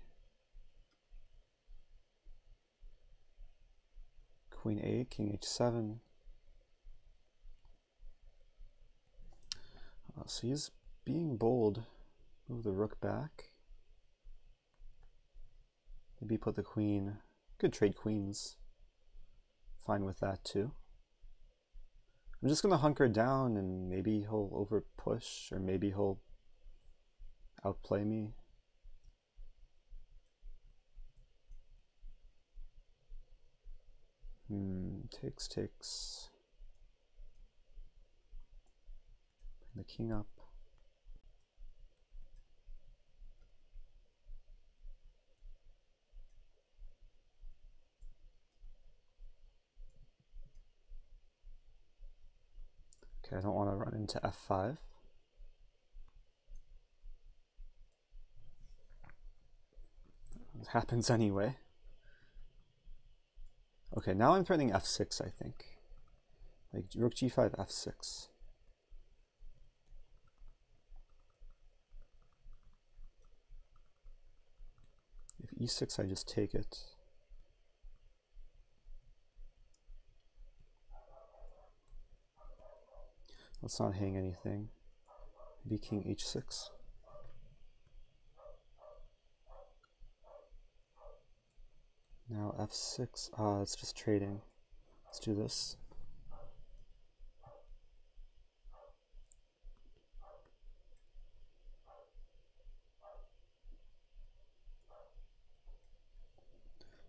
Queen 8, king h7. So he's being bold. Move the rook back. Maybe put the queen. Could trade queens. Fine with that too. I'm just going to hunker down and maybe he'll over push, or maybe he'll outplay me. Takes. Bring the king up. Okay, I don't want to run into f5. It happens anyway. Okay, now I'm threatening f6, I think. Like rook g5, f6. If e6, I just take it. Let's not hang anything. Maybe king h6. Now f6. It's just trading. Let's do this.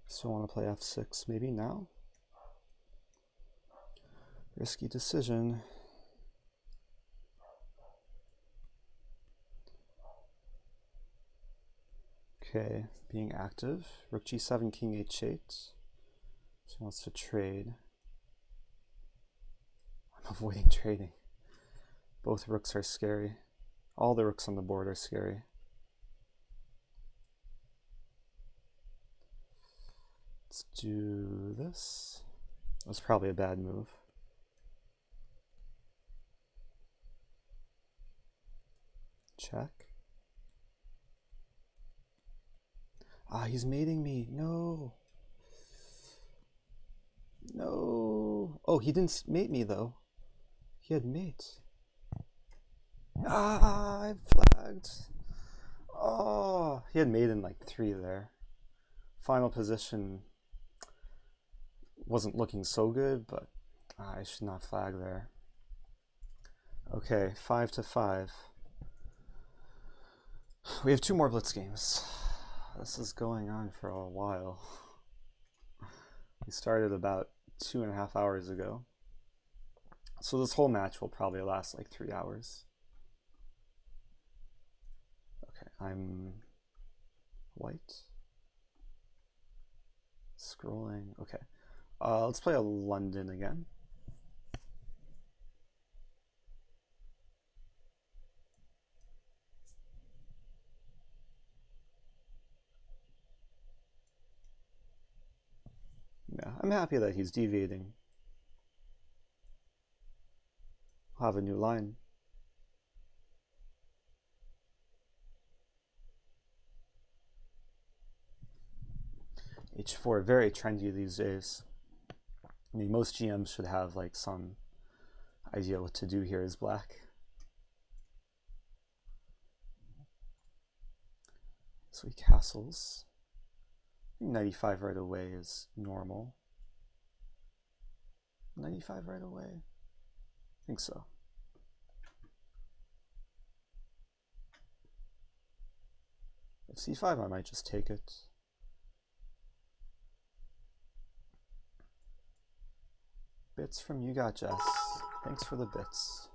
So I want to play f6 maybe now. Risky decision. Okay, being active. Rook g7, king h8. So he wants to trade. I'm avoiding trading. Both rooks are scary. All the rooks on the board are scary. Let's do this. That was probably a bad move. Check. Ah, he's mating me. No. No. Oh, he didn't mate me though. He had mate. Ah, I flagged. Oh, he had mate in like 3 there. Final position wasn't looking so good, but I should not flag there. Okay, 5-5. We have 2 more Blitz games. This is going on for a while. We started about 2.5 hours ago. So this whole match will probably last like 3 hours. Okay, I'm white. Scrolling. Okay. Let's play a London again. Yeah, I'm happy that he's deviating. I'll have a new line. H4, very trendy these days. I mean, most GMs should have like some idea what to do here as black. So he castles. I think 95 right away is normal. 95 right away? I think so. At c5 I might just take it. Bits from you got Jess. Thanks for the bits.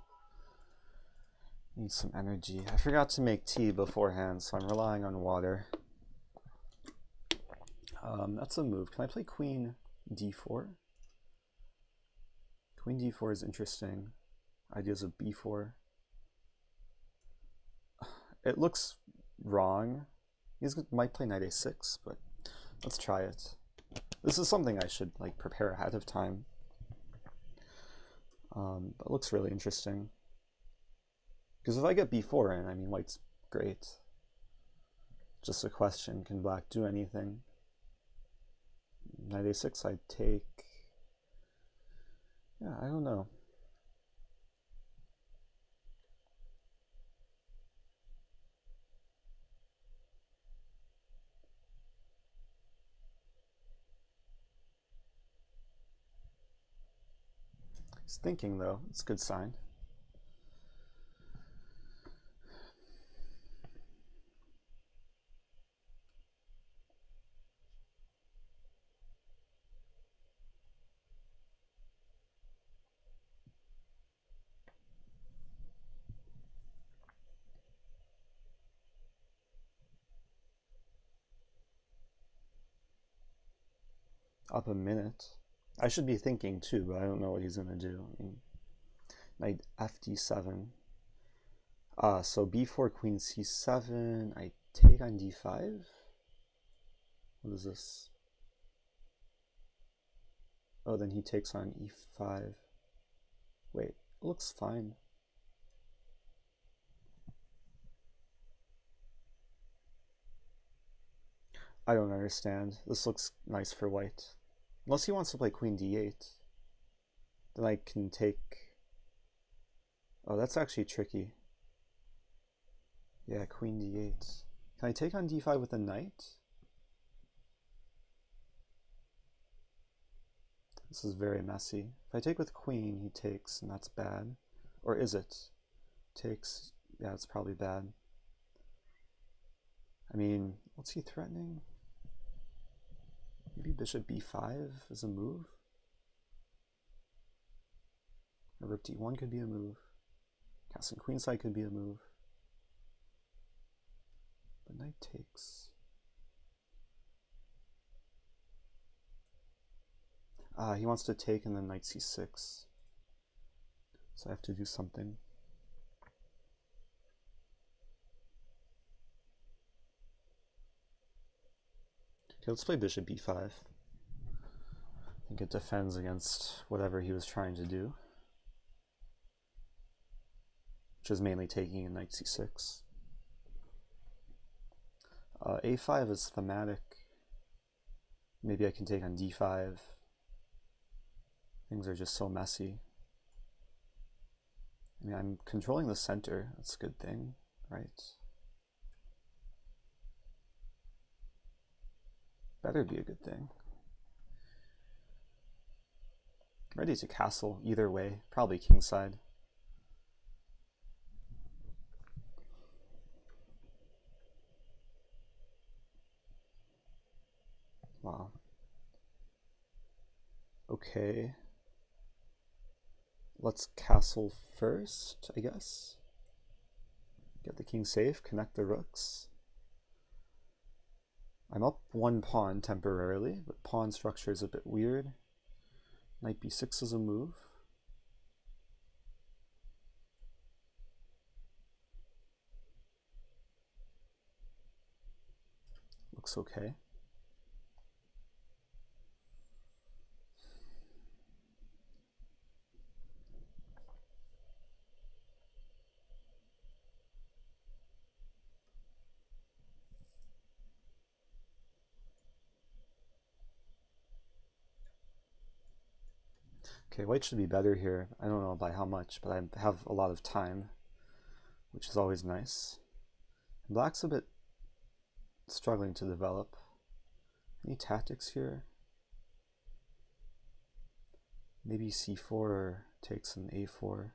Need some energy. I forgot to make tea beforehand, so I'm relying on water. That's a move. Can I play queen d4? Queen d4 is interesting. Ideas of b4. It looks wrong. He might play knight a6, but let's try it. This is something I should like prepare ahead of time. But it looks really interesting. Because if I get b4 in, I mean, white's great. Just a question, can black do anything? Knight a6 I'd take. Yeah, I don't know. He's thinking though, it's a good sign. Up a minute. I should be thinking too, but I don't know what he's gonna do. I mean, knight fd7. So b4, queen c7. I take on d5. What is this? Oh, then he takes on e5. Wait, it looks fine. I don't understand. This looks nice for white. Unless he wants to play queen d8. Then I can take... Oh, that's actually tricky. Yeah, queen d8. Can I take on d5 with a knight? This is very messy. If I take with queen, he takes, and that's bad. Or is it? Takes, yeah, it's probably bad. I mean, what's he threatening? Maybe bishop b5 is a move? Rook d1 could be a move. Castling queenside could be a move. But knight takes. He wants to take and then knight c6. So I have to do something. Okay, let's play bishop b5. I think it defends against whatever he was trying to do, which is mainly taking in knight c6. A5 is thematic. Maybe I can take on d5. Things are just so messy. I mean, I'm controlling the center. That's a good thing, right? Better be a good thing. Ready to castle either way, probably kingside. Wow. Okay. Let's castle first, I guess. Get the king safe, connect the rooks. I'm up one pawn temporarily, but pawn structure is a bit weird. Knight b6 is a move. Looks okay. Okay, white should be better here. I don't know by how much, but I have a lot of time, which is always nice. Black's a bit struggling to develop. Any tactics here? Maybe c4 takes an a4.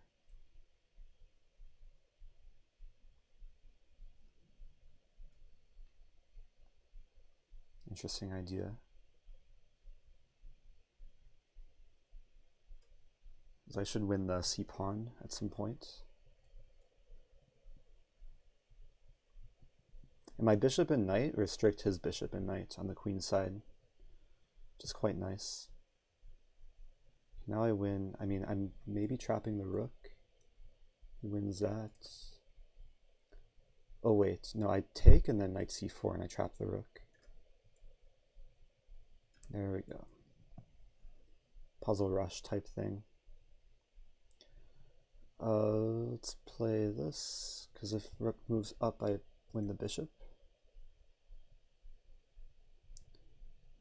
Interesting idea. I should win the c-pawn at some point. And my bishop and knight restrict his bishop and knight on the queen side, which is quite nice. Now I win. I mean, I'm maybe trapping the rook. He wins that. Oh wait, no, I take and then knight c4 and I trap the rook. There we go. Puzzle rush type thing. Let's play this, because if rook moves up, I win the bishop.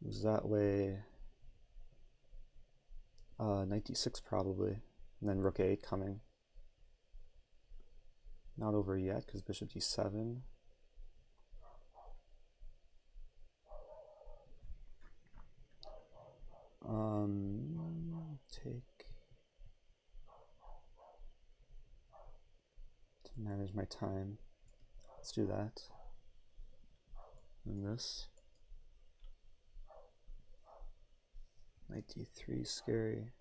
Moves that way. Knight d6 probably, and then rook a8 coming. Not over yet, because bishop d7. Take. To manage my time. Let's do that. And this. Knight d3 is scary.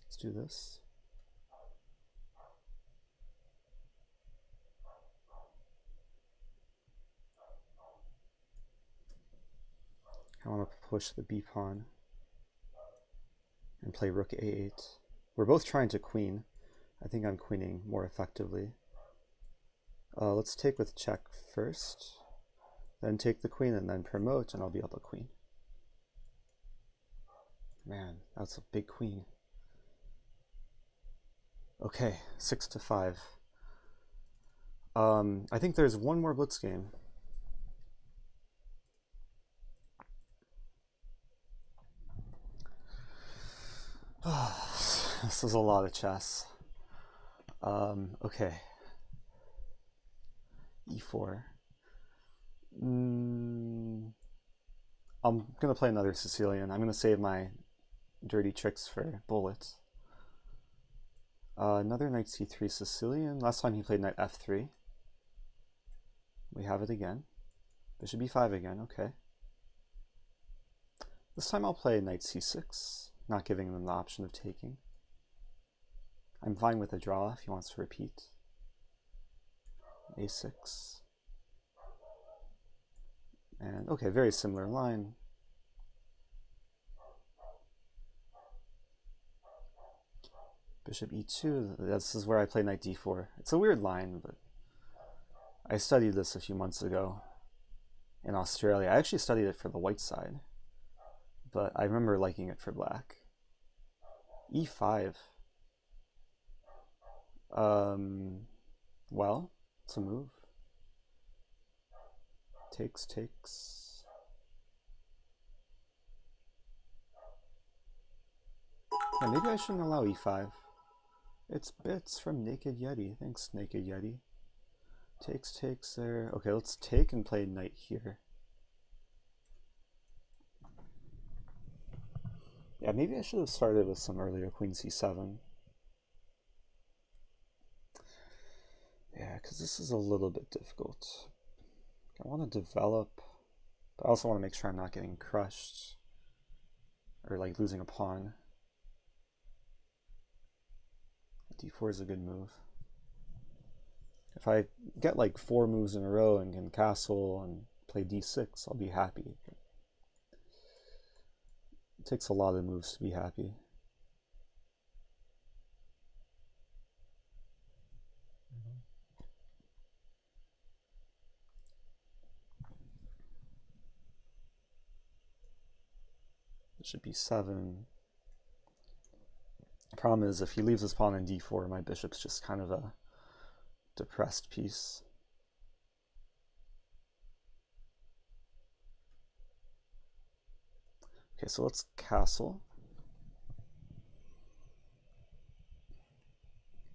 Let's do this. I want to push the b pawn and play rook a8. We're both trying to queen. I think I'm queening more effectively. Let's take with check first, then take the queen and then promote, and I'll be up a queen. Man, that's a big queen. Okay, 6-5. I think there's one more blitz game. This is a lot of chess. Okay. e4. I'm gonna play another Sicilian. I'm gonna save my dirty tricks for bullets. Another knight c3 Sicilian. Last time he played knight f3. We have it again. Bishop b5 again, okay. This time I'll play knight c6. not giving them the option of taking. I'm fine with a draw if he wants to repeat. A6. And okay, very similar line. Bishop e2, this is where I play knight d4. It's a weird line, but I studied this a few months ago in Australia. I actually studied it for the white side, but I remember liking it for black. e5. Well, it's a move. Takes. Yeah, maybe I shouldn't allow e5. It's bits from Naked Yeti. Thanks, Naked Yeti. Takes there. Okay, let's take and play knight here. Yeah, maybe I should have started with some earlier queen c7. Yeah, because this is a little bit difficult. I want to develop, but I also want to make sure I'm not getting crushed or like losing a pawn. d4 is a good move. If I get like 4 moves in a row and can castle and play d6, I'll be happy. It takes a lot of moves to be happy. Bishop b7. The problem is if he leaves his pawn in d4, my bishop's just kind of a depressed piece. Okay, so let's castle.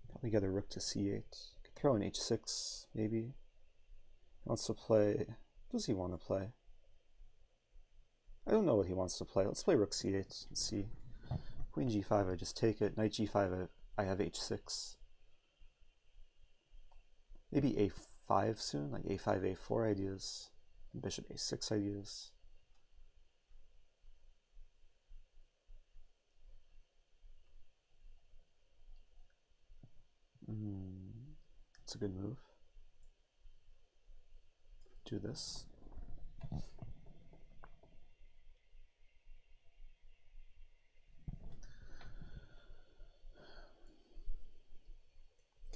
Probably get a rook to c8. Could throw an h6, maybe. He wants to play. What does he want to play? I don't know what he wants to play. Let's play rook c8 and see. Queen g5, I just take it. Knight g5, I have h6. Maybe a5 soon, like a5, a4 ideas. Bishop a6 ideas. It's a good move. Do this.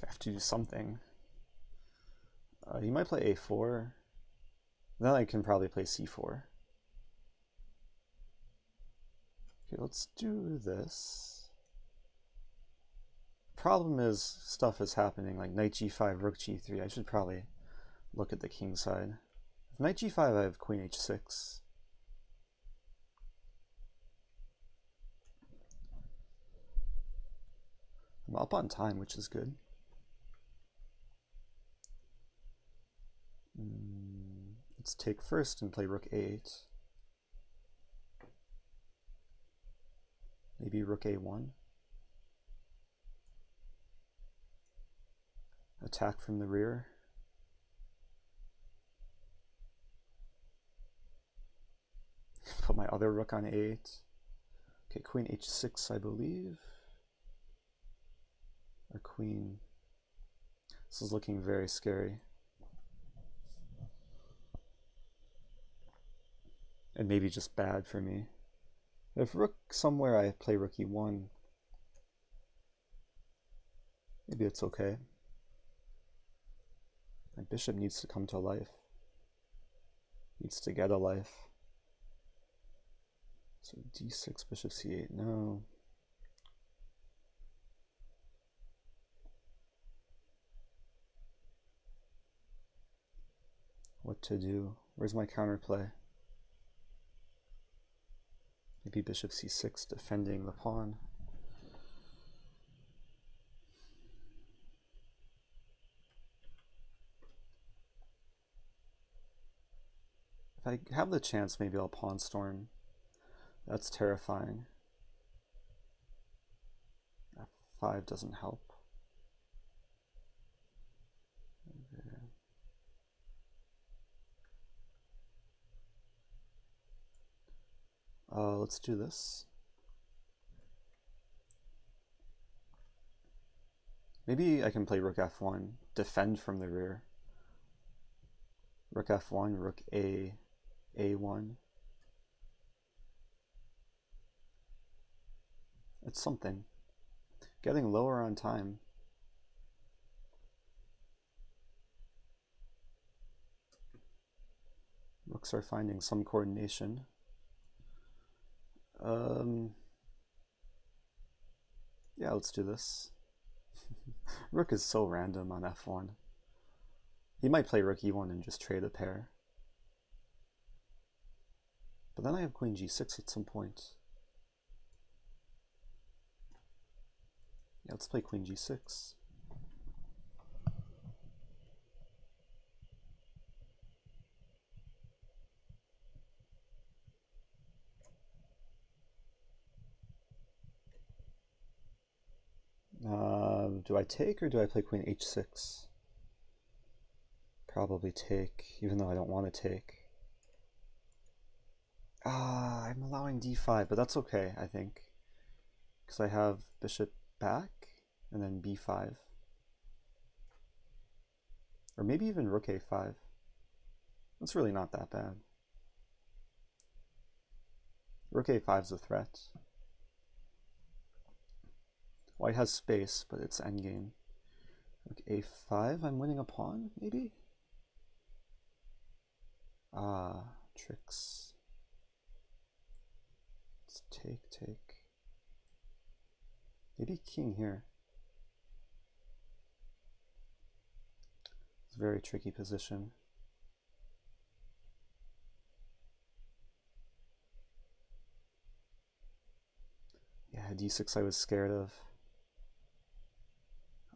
I have to do something. He might play a4. Then I can probably play c4. Okay, let's do this. Problem is, stuff is happening, like knight g5, rook g3. I should probably look at the king side. If knight g5, I have queen h6. I'm up on time, which is good. Let's take first and play rook a8. Maybe rook a1. Attack from the rear. Put my other rook on a8. Okay, queen h6, I believe. Or queen. This is looking very scary. And maybe just bad for me. If rook somewhere, I play rook e1. Maybe it's okay. My bishop needs to come to life. Needs to get a life. So d6, bishop c8, no. What to do? Where's my counterplay? Maybe bishop c6, defending the pawn. If I have the chance, maybe I'll pawn storm. That's terrifying. F5 doesn't help. Let's do this. Maybe I can play rook f1, defend from the rear. Rook f1, rook a, a1. It's something. Getting lower on time. Rooks are finding some coordination. Yeah, let's do this. Rook is so random on f1. He might play rook e1 and just trade a pair. But then I have queen g6 at some point. Yeah, let's play queen g6. Do I take or do I play queen h6? Probably take, even though I don't want to take. I'm allowing d5, but that's okay, I think. Because I have bishop back, and then b5. Or maybe even rook a5. That's really not that bad. Rook a5 is a threat. White has space, but it's endgame. Rook a5, I'm winning a pawn, maybe? Tricks. Let's take. Maybe king here. It's a very tricky position. Yeah, d6 I was scared of.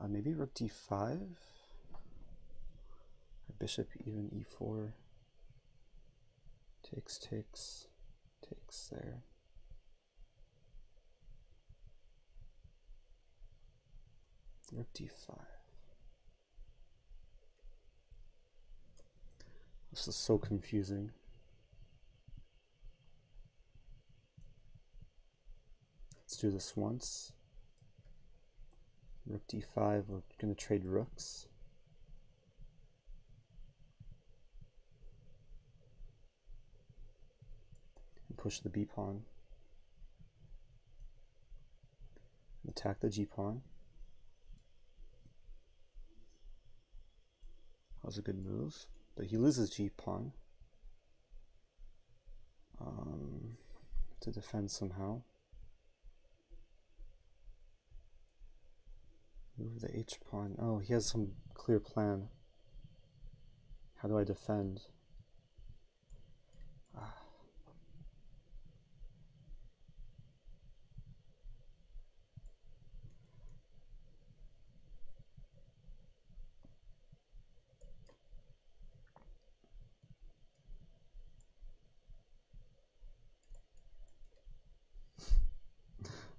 Maybe rook d5? Or bishop even e4. Takes there. Rook d5. This is so confusing. Let's do this once. Rook d5, we're going to trade rooks. And push the b pawn. Attack the g pawn. That was a good move, but he loses g pawn. To defend somehow. Move the h pawn. Oh, he has some clear plan. How do I defend?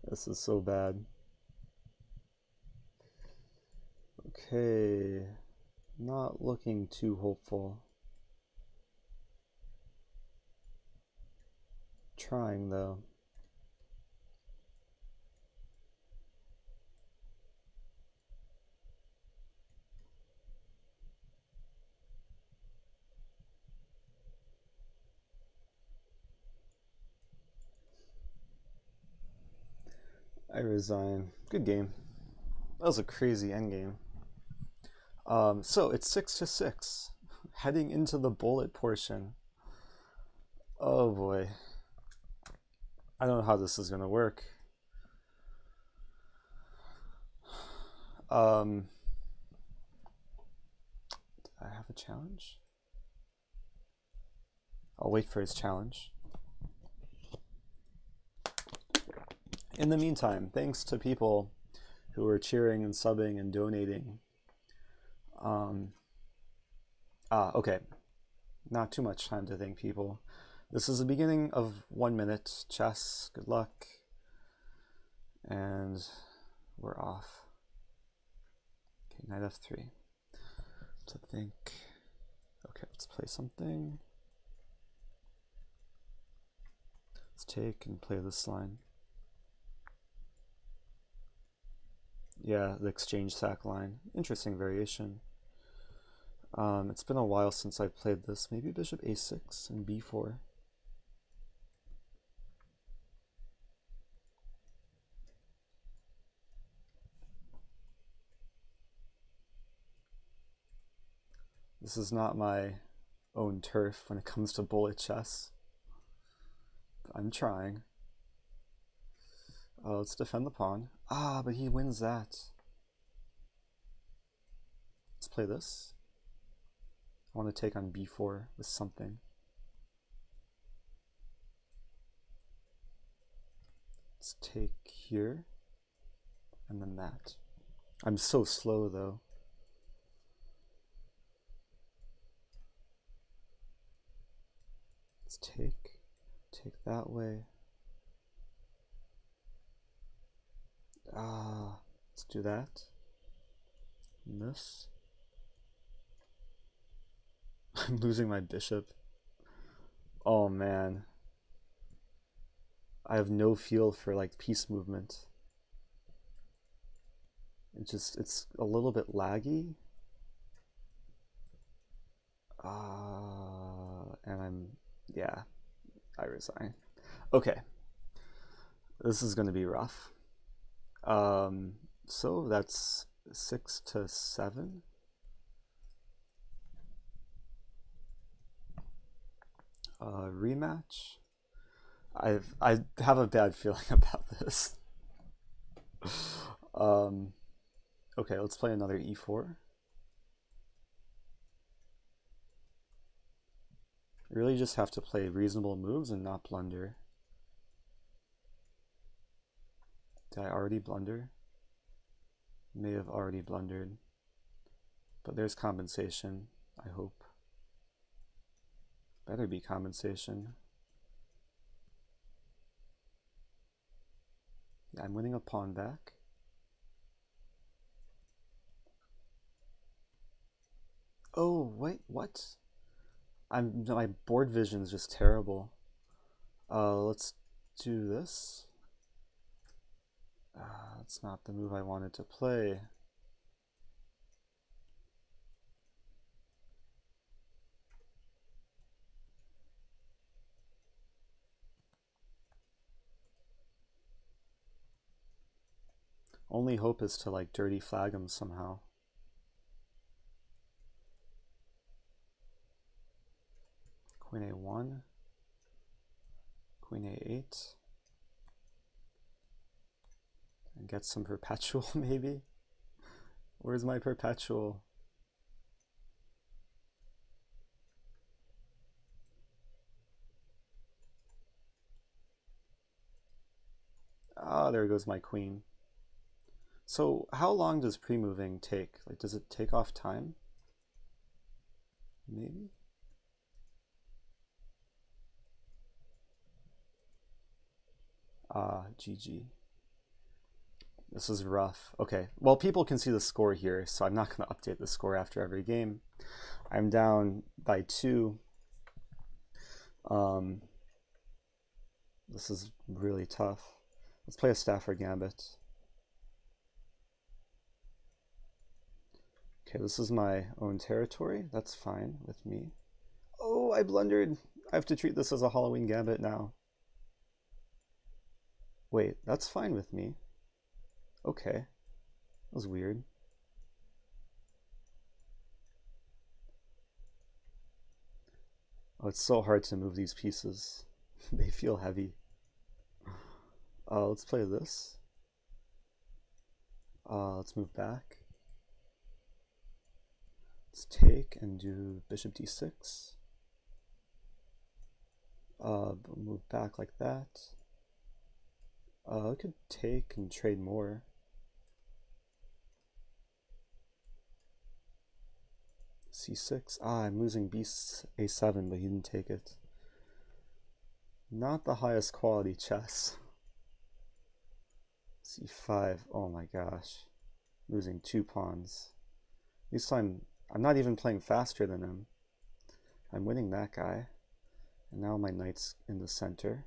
This is so bad. Okay, not looking too hopeful. Trying though. I resign. Good game. That was a crazy endgame. So it's 6-6, heading into the bullet portion. Oh boy. I don't know how this is gonna work. Do I have a challenge? I'll wait for his challenge. In the meantime, thanks to people who are cheering and subbing and donating. Okay. Not too much time to thank people. This is the beginning of 1 minute chess. Good luck. And we're off. Okay, knight f3. To think. Okay, let's play something. Let's take and play this line. Yeah, the exchange sack line. Interesting variation. It's been a while since I played this. Maybe bishop a6 and b4. This is not my own turf when it comes to bullet chess. I'm trying. Let's defend the pawn. Ah, but he wins that. Let's play this. I want to take on b4 with something. Let's take here, and then that. I'm so slow though. Let's take that way. Let's do that. And this. I'm losing my bishop. Oh man. I have no feel for like piece movement. It's a little bit laggy. And yeah, I resign. Okay. This is gonna be rough. So that's 6 to 7. Rematch. I have a bad feeling about this. Okay, let's play another e4. You really just have to play reasonable moves and not blunder. Did I already blunder? May have already blundered. But there's compensation, I hope. Better be compensation. Yeah, I'm winning a pawn back. Oh, wait, what? My board vision is just terrible. Let's do this. That's not the move I wanted to play. Only hope is to like dirty flag him somehow. Queen a1, queen a8, and get some perpetual maybe. Where's my perpetual? Ah, there goes my queen. So how long does pre-moving take? Like, does it take off time? Maybe? GG. This is rough. Okay, well, people can see the score here, so I'm not going to update the score after every game. I'm down by 2. This is really tough. Let's play a Stafford Gambit. Okay, this is my own territory. That's fine with me. Oh, I blundered. I have to treat this as a Halloween Gambit now. Wait, that's fine with me. Okay. That was weird. Oh, it's so hard to move these pieces. They feel heavy. Let's play this. Let's move back. Let's take and do bishop d6. Move back like that. I could take and trade more. c6. I'm losing a7, but he didn't take it. Not the highest quality chess. c5. Oh my gosh. Losing 2 pawns. At least I'm not even playing faster than him. I'm winning that guy. And now my knight's in the center.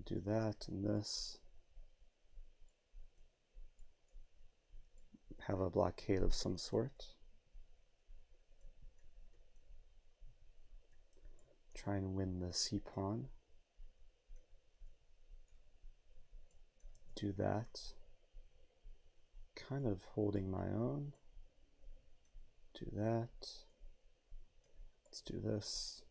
Do that and this. have a blockade of some sort. Try and win the c-pawn. Do that. Kind of holding my own. Do that. Let's do this.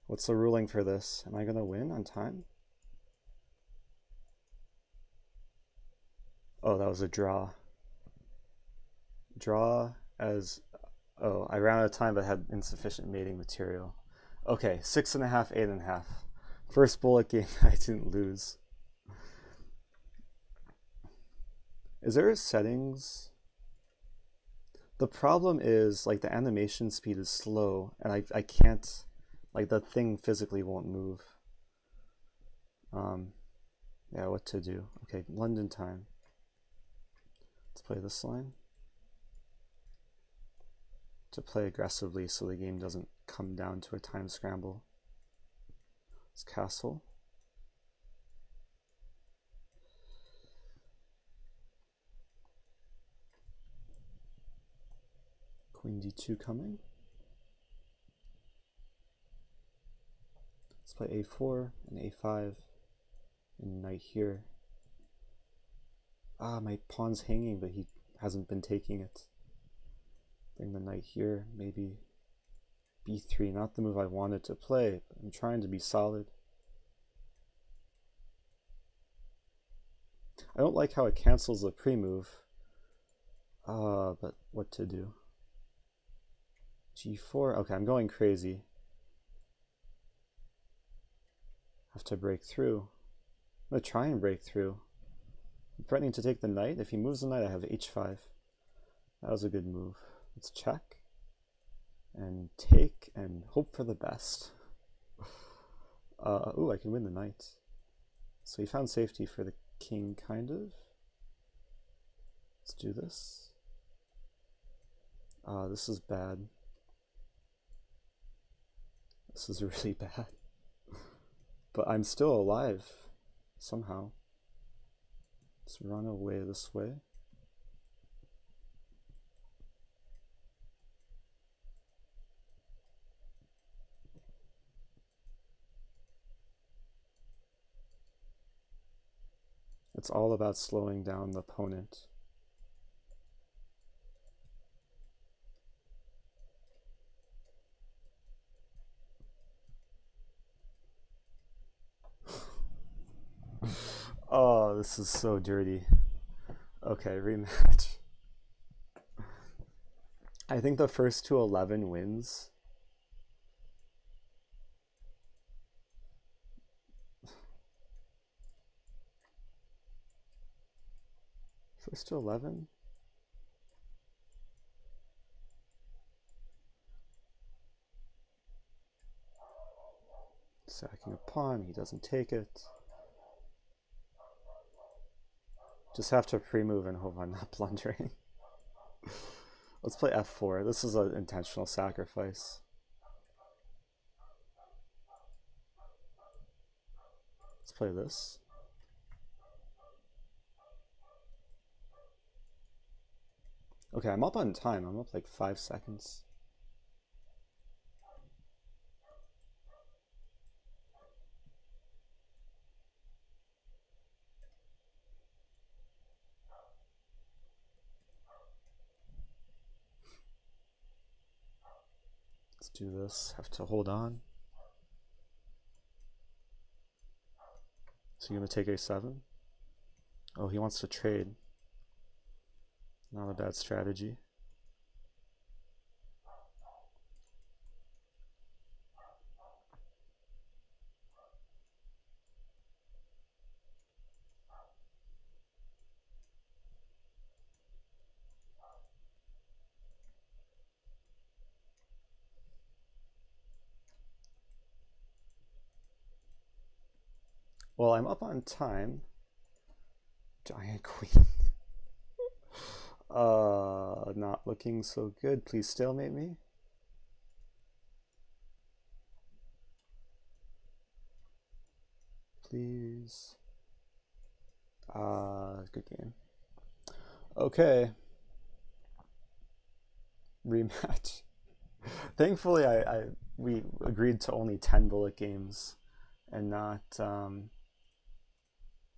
What's the ruling for this? Am I going to win on time? Oh, that was a draw. Draw as... Oh, I ran out of time but had insufficient mating material. Okay, 6.5, 8.5. First bullet game I didn't lose. Is there settings? The problem is, like, the animation speed is slow, and I can't, like, the thing physically won't move. Yeah, what to do? Okay, London time. Let's play this line. To play aggressively so the game doesn't come down to a time scramble. Let's castle. Queen d2 coming. Let's play a4 and a5 and knight here. Ah, my pawn's hanging, but he hasn't been taking it. Bring the knight here, maybe b3, not the move I wanted to play, but I'm trying to be solid. I don't like how it cancels the pre-move, but what to do? g4, okay, I'm going crazy. Have to break through. I'm gonna try and break through. I'm threatening to take the knight. If he moves the knight, I have h5. That was a good move. Let's check and take and hope for the best. Ooh, I can win the knight. So he found safety for the king, kind of. Let's do this. This is bad. This is really bad. But I'm still alive, somehow. Let's run away this way. It's all about slowing down the opponent. Oh, this is so dirty. Okay, rematch. I think the first to 11 wins. First to 11? Sacking a pawn, he doesn't take it. Just have to pre-move and hope I'm not blundering. Let's play f4. This is an intentional sacrifice. Let's play this. Okay, I'm up on time. I'm up like 5 seconds. Let's do this. Have to hold on. So you're going to take a7? Oh, he wants to trade. Not a bad strategy. Well, I'm up on time. Giant queen. Not looking so good. Please stalemate me. Please. Good game. Okay. Rematch. Thankfully, we agreed to only 10 bullet games and not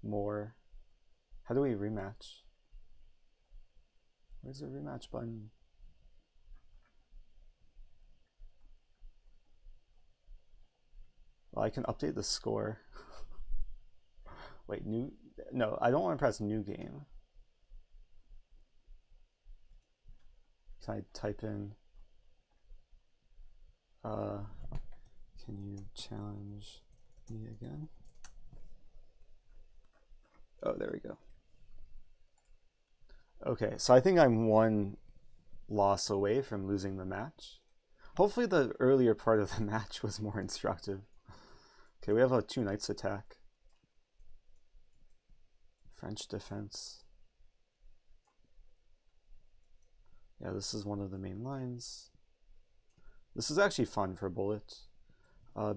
more. How do we rematch? Where's the rematch button? Well, I can update the score. Wait, new? No, I don't want to press new game. Can I type in, can you challenge me again? Oh, there we go. Okay, so I think I'm one loss away from losing the match. Hopefully the earlier part of the match was more instructive. Okay, we have a 2 knights attack. French defense. Yeah, this is one of the main lines. This is actually fun for bullet.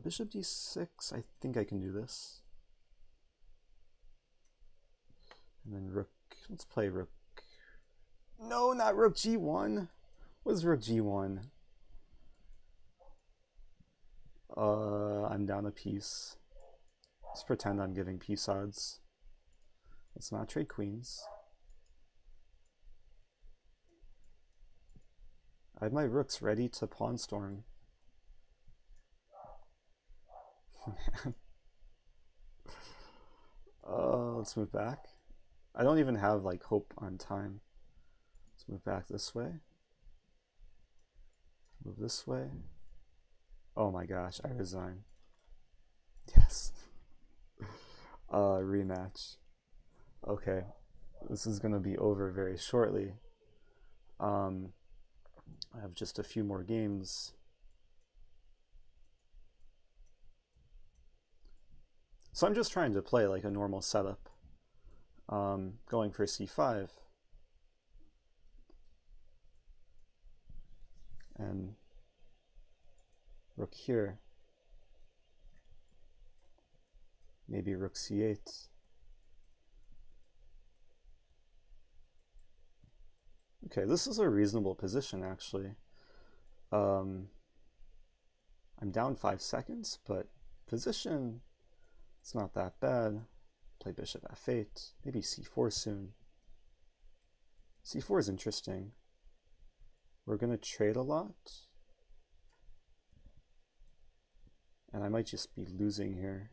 Bishop d6, I think I can do this. And then rook, let's play rook. No, not rook g1. What is rook g1? I'm down a piece. Let's pretend I'm giving piece odds. Let's not trade queens. I have my rooks ready to pawn storm. Man. Let's move back. I don't even have like hope on time. Let's move back this way. Move this way. Oh my gosh, I resign. Yes. Rematch. Okay, this is gonna be over very shortly. I have just a few more games. So I'm just trying to play like a normal setup. Going for c5. And rook here. Maybe rook c8. Okay, this is a reasonable position actually. I'm down 5 seconds, but position, it's not that bad. Play bishop f8, maybe c4 soon. c4 is interesting. We're gonna trade a lot. And I might just be losing here.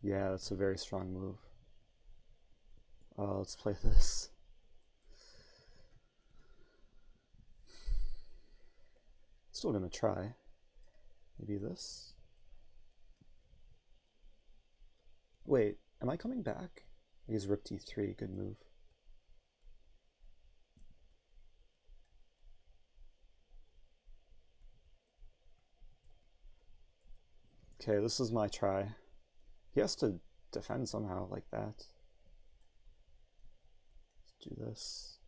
Yeah, that's a very strong move. Let's play this. Still gonna try. Maybe this. Wait, am I coming back? Use rook d3, good move. Okay, this is my try. He has to defend somehow like that. Let's do this.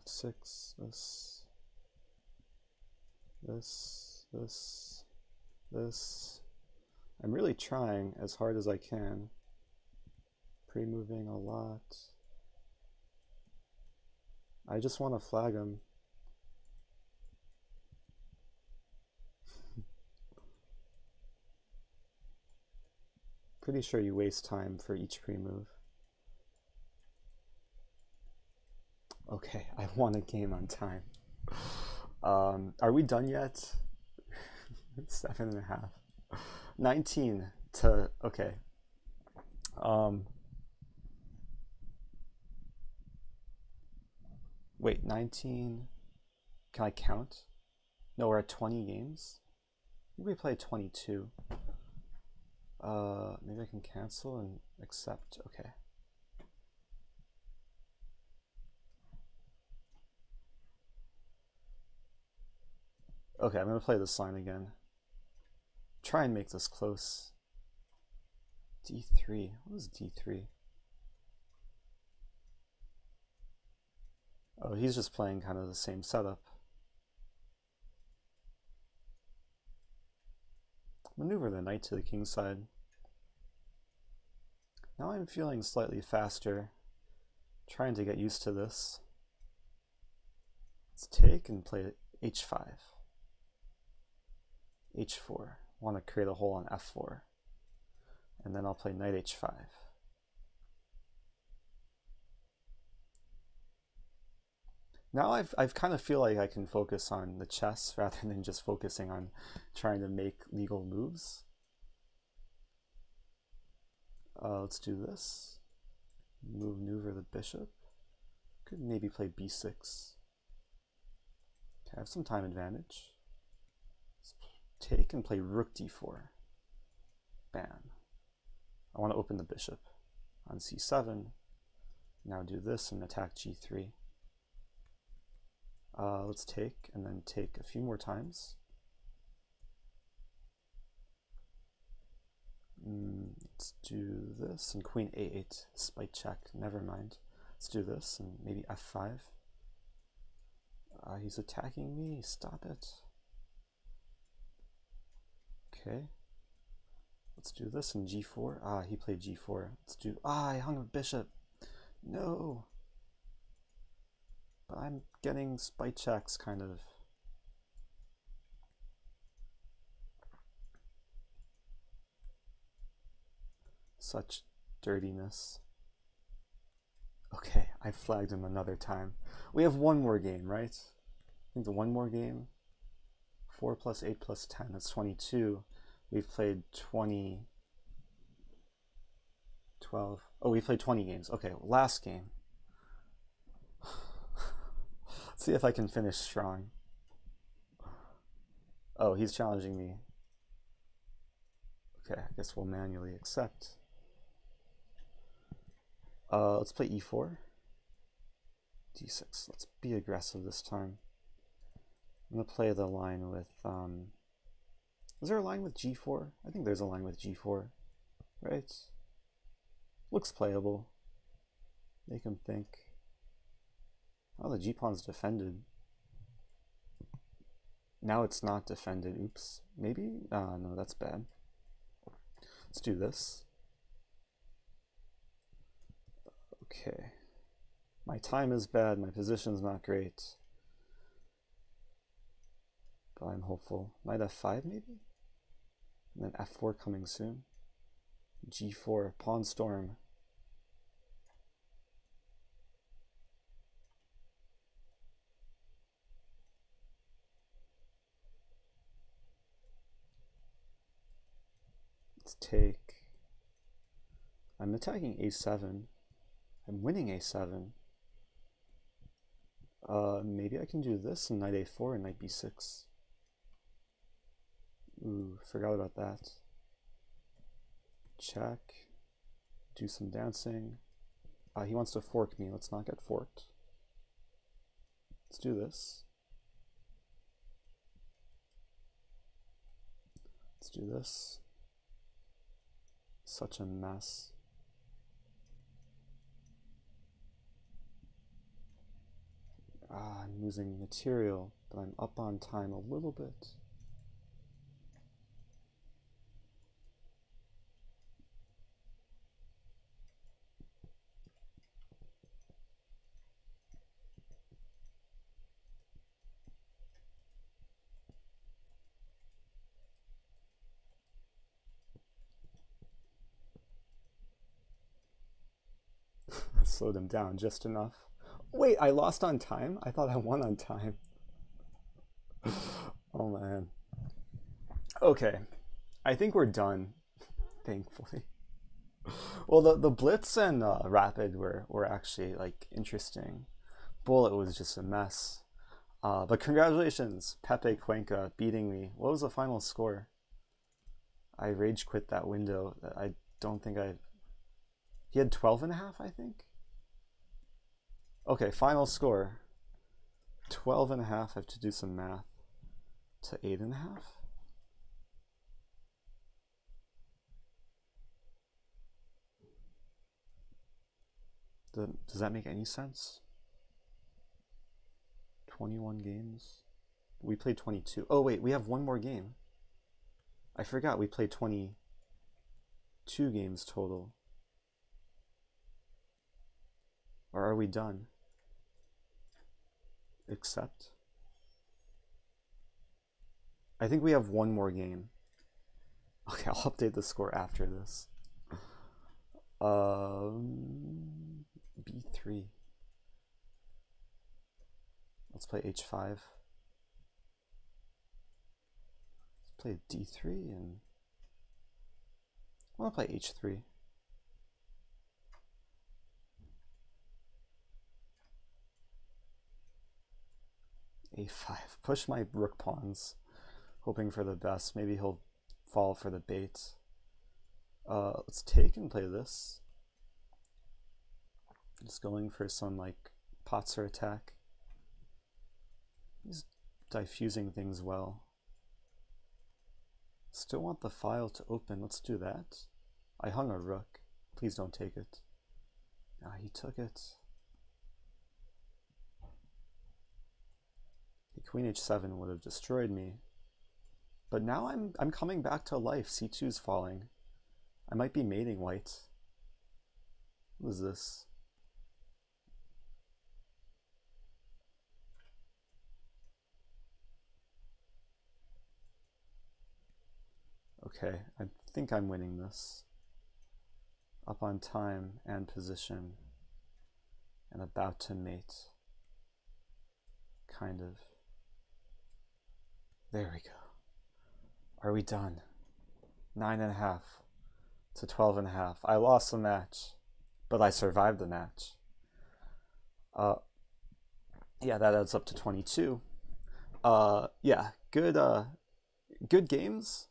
f6, this. I'm really trying as hard as I can. Pre-moving a lot. I just want to flag him. Pretty sure you waste time for each pre-move. Okay, I won a game on time. Are we done yet? 7.5. 19 to, okay. Wait, 19, can I count? No, we're at 20 games. Maybe we play 22. Maybe I can cancel and accept, okay. Okay, I'm gonna play this line again. Try and make this close. D3, what is D3? Oh, he's just playing kind of the same setup. Maneuver the knight to the king side. Now I'm feeling slightly faster, trying to get used to this. Let's take and play h5. h4. Want to create a hole on f4. And then I'll play knight h5. Now I've kind of feel like I can focus on the chess rather than just focusing on trying to make legal moves. Let's do this. Maneuver the bishop. Could maybe play b6. Okay, I have some time advantage. Let's take and play rook d4. Bam. I want to open the bishop on c7. Now do this and attack g3. Let's take and then take a few more times. Let's do this and queen a8, spite check, never mind. Let's do this and maybe f5. He's attacking me, stop it. Okay. Let's do this and g4. He played g4. Let's do, I hung a bishop. No. But I'm getting spite checks, kind of. Such dirtiness. Okay, I flagged him another time. We have one more game, right? I think the one more game. 4 plus 8 plus 10, that's 22. We've played 20, 12. Oh, we played 20 games. Okay, last game. Let's see if I can finish strong. Oh, he's challenging me. Okay, I guess we'll manually accept. Let's play e4. d6. Let's be aggressive this time. I'm going to play the line with... is there a line with g4? I think there's a line with g4, right? Looks playable. Make him think. Oh, the g-pawn's defended. Now it's not defended. Oops. Maybe? No, that's bad. Let's do this. Okay. My time is bad. My position's not great. But I'm hopeful. Knight f5 maybe? And then f4 coming soon. g4, pawn storm. Let's take. I'm attacking a7. I'm winning a7. Maybe I can do this and knight a4 and knight b6. Ooh, forgot about that. Check. Do some dancing. He wants to fork me. Let's not get forked. Let's do this. Let's do this. Such a mess. I'm losing material, but I'm up on time a little bit. I slowed him down just enough. Wait, I lost on time? I thought I won on time. Oh man. Okay, I think we're done, thankfully. Well, the Blitz and Rapid were actually like interesting. Bullet was just a mess. But congratulations, Pepe Cuenca beating me. What was the final score? I rage quit that window. I don't think I... He had 12.5, I think? Okay, final score. 12.5, I have to do some math. To 8.5? Does that make any sense? 21 games. We played 22. Oh wait, we have one more game. I forgot we played 22 games total. Or are we done? Except I think we have one more game. Okay, I'll update the score after this. B3. Let's play H5. Let's play D3 and I want to play H3. A5. Push my rook pawns, hoping for the best. Maybe he'll fall for the bait. Let's take and play this. Just going for some like Potzer attack. He's diffusing things well. Still want the file to open. Let's do that. I hung a rook. Please don't take it. Ah, he took it. Queen h7 would have destroyed me. But now I'm coming back to life. C2's falling. I might be mating white. What is this? Okay, I think I'm winning this. Up on time and position. And about to mate. Kind of. There we go. Are we done? 9.5 to 12.5. I lost the match, but I survived the match. Yeah, that adds up to 22. Yeah, good games.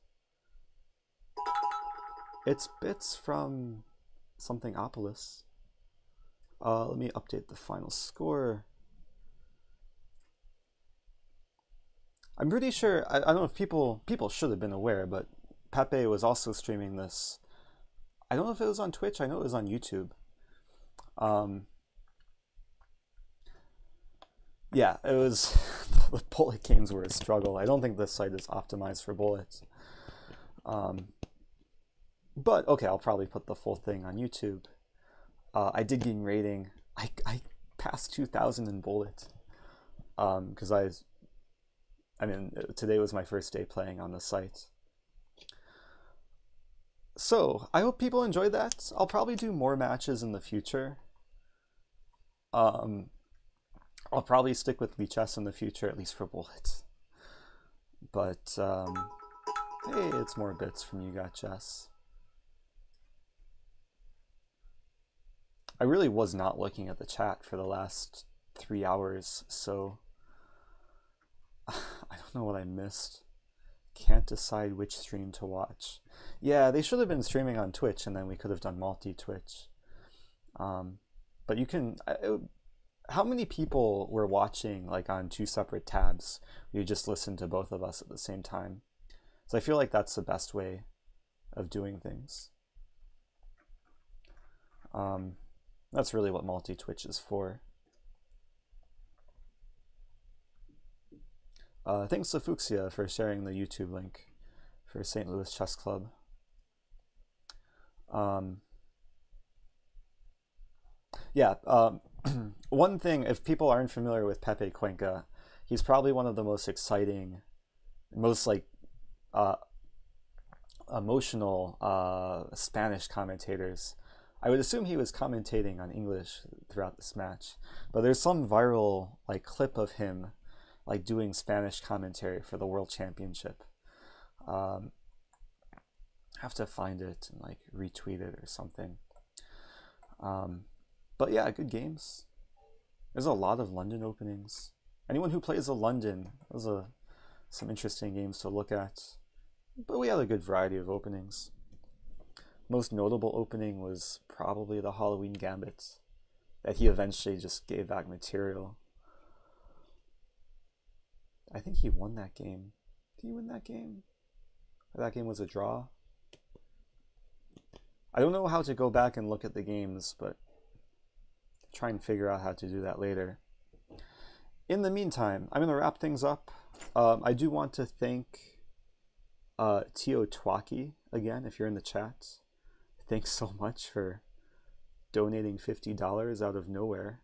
It's bits from something-opolis. Let me update the final score. I'm pretty sure, I don't know if people should have been aware, but Pepe was also streaming this. I don't know if it was on Twitch, I know it was on YouTube. Yeah, it was, the bullet games were a struggle. I don't think this site is optimized for bullets. But okay, I'll probably put the full thing on YouTube. I did gain rating. I passed 2,000 in bullet. Because I mean, today was my first day playing on the site. So, I hope people enjoyed that. I'll probably do more matches in the future. I'll probably stick with Lichess in the future, at least for bullets. But, hey, it's more bits from You Got Chess. I really was not looking at the chat for the last 3 hours, so I don't know what I missed. Can't decide which stream to watch. Yeah, they should have been streaming on Twitch, and then we could have done multi-Twitch. But you can... how many people were watching like on 2 separate tabs? You just listen to both of us at the same time. So I feel like that's the best way of doing things. That's really what multi-Twitch is for. Thanks to Fuxia for sharing the YouTube link for St. Louis Chess Club. Yeah, one thing, if people aren't familiar with Pepe Cuenca, he's probably one of the most exciting, most like emotional Spanish commentators. I would assume he was commentating on English throughout this match, but there's some viral like clip of him like doing Spanish commentary for the World Championship. Have to find it and like retweet it or something. But yeah, good games. There's a lot of London openings. Anyone who plays a London, those are some interesting games to look at. But we had a good variety of openings. Most notable opening was probably the Halloween Gambit, that he eventually just gave back material. I think he won that game. Did he win that game? Or that game was a draw? I don't know how to go back and look at the games, but try and figure out how to do that later. in the meantime, I'm going to wrap things up. I do want to thank Tio Twaki again, if you're in the chat. Thanks so much for donating $50 out of nowhere.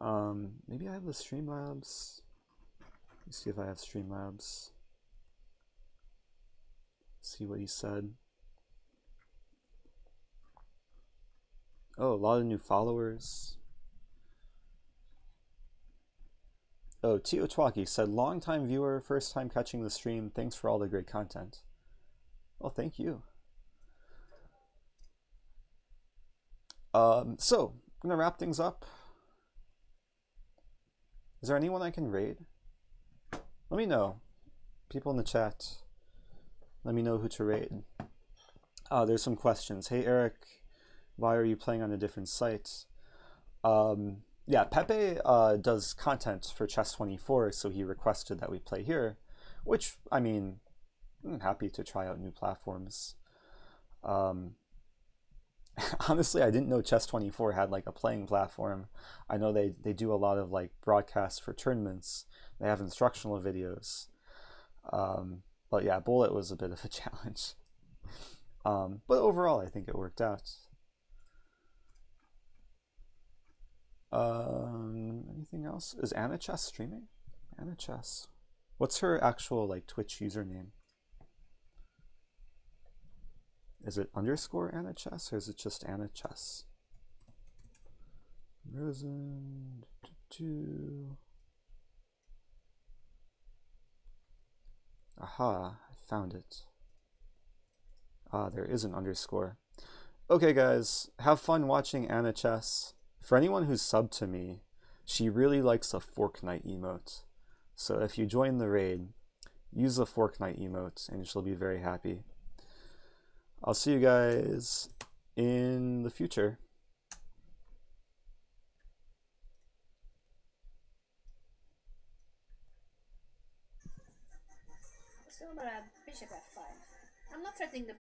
Maybe I have the Streamlabs. Let me see if I have Streamlabs. See what he said. Oh, a lot of new followers. Oh, Tio Twaki said, long-time viewer, first time catching the stream. Thanks for all the great content. Well, thank you. So, I'm gonna wrap things up. Is there anyone I can raid? Let me know. People in the chat, let me know who to raid. There's some questions. Hey, Eric, why are you playing on a different site? Yeah, Pepe does content for Chess24, so he requested that we play here, which, I mean, I'm happy to try out new platforms. Honestly, I didn't know Chess24 had like a playing platform. I know they do a lot of like broadcasts for tournaments. They have instructional videos. But yeah, Bullet was a bit of a challenge. But overall, I think it worked out. Anything else? Is Anna Chess streaming? Anna Chess. What's her actual like Twitch username? Is it underscore Anna Chess or is it just Anna Chess? Rosen. Aha, I found it. Ah, there is an underscore. Okay, guys, have fun watching Anna Chess. For anyone who's subbed to me, she really likes a Fork Knight emote. So if you join the raid, use the Fork Knight emote and she'll be very happy. I'll see you guys in the future. Still about bishop f5. I'm not threatening the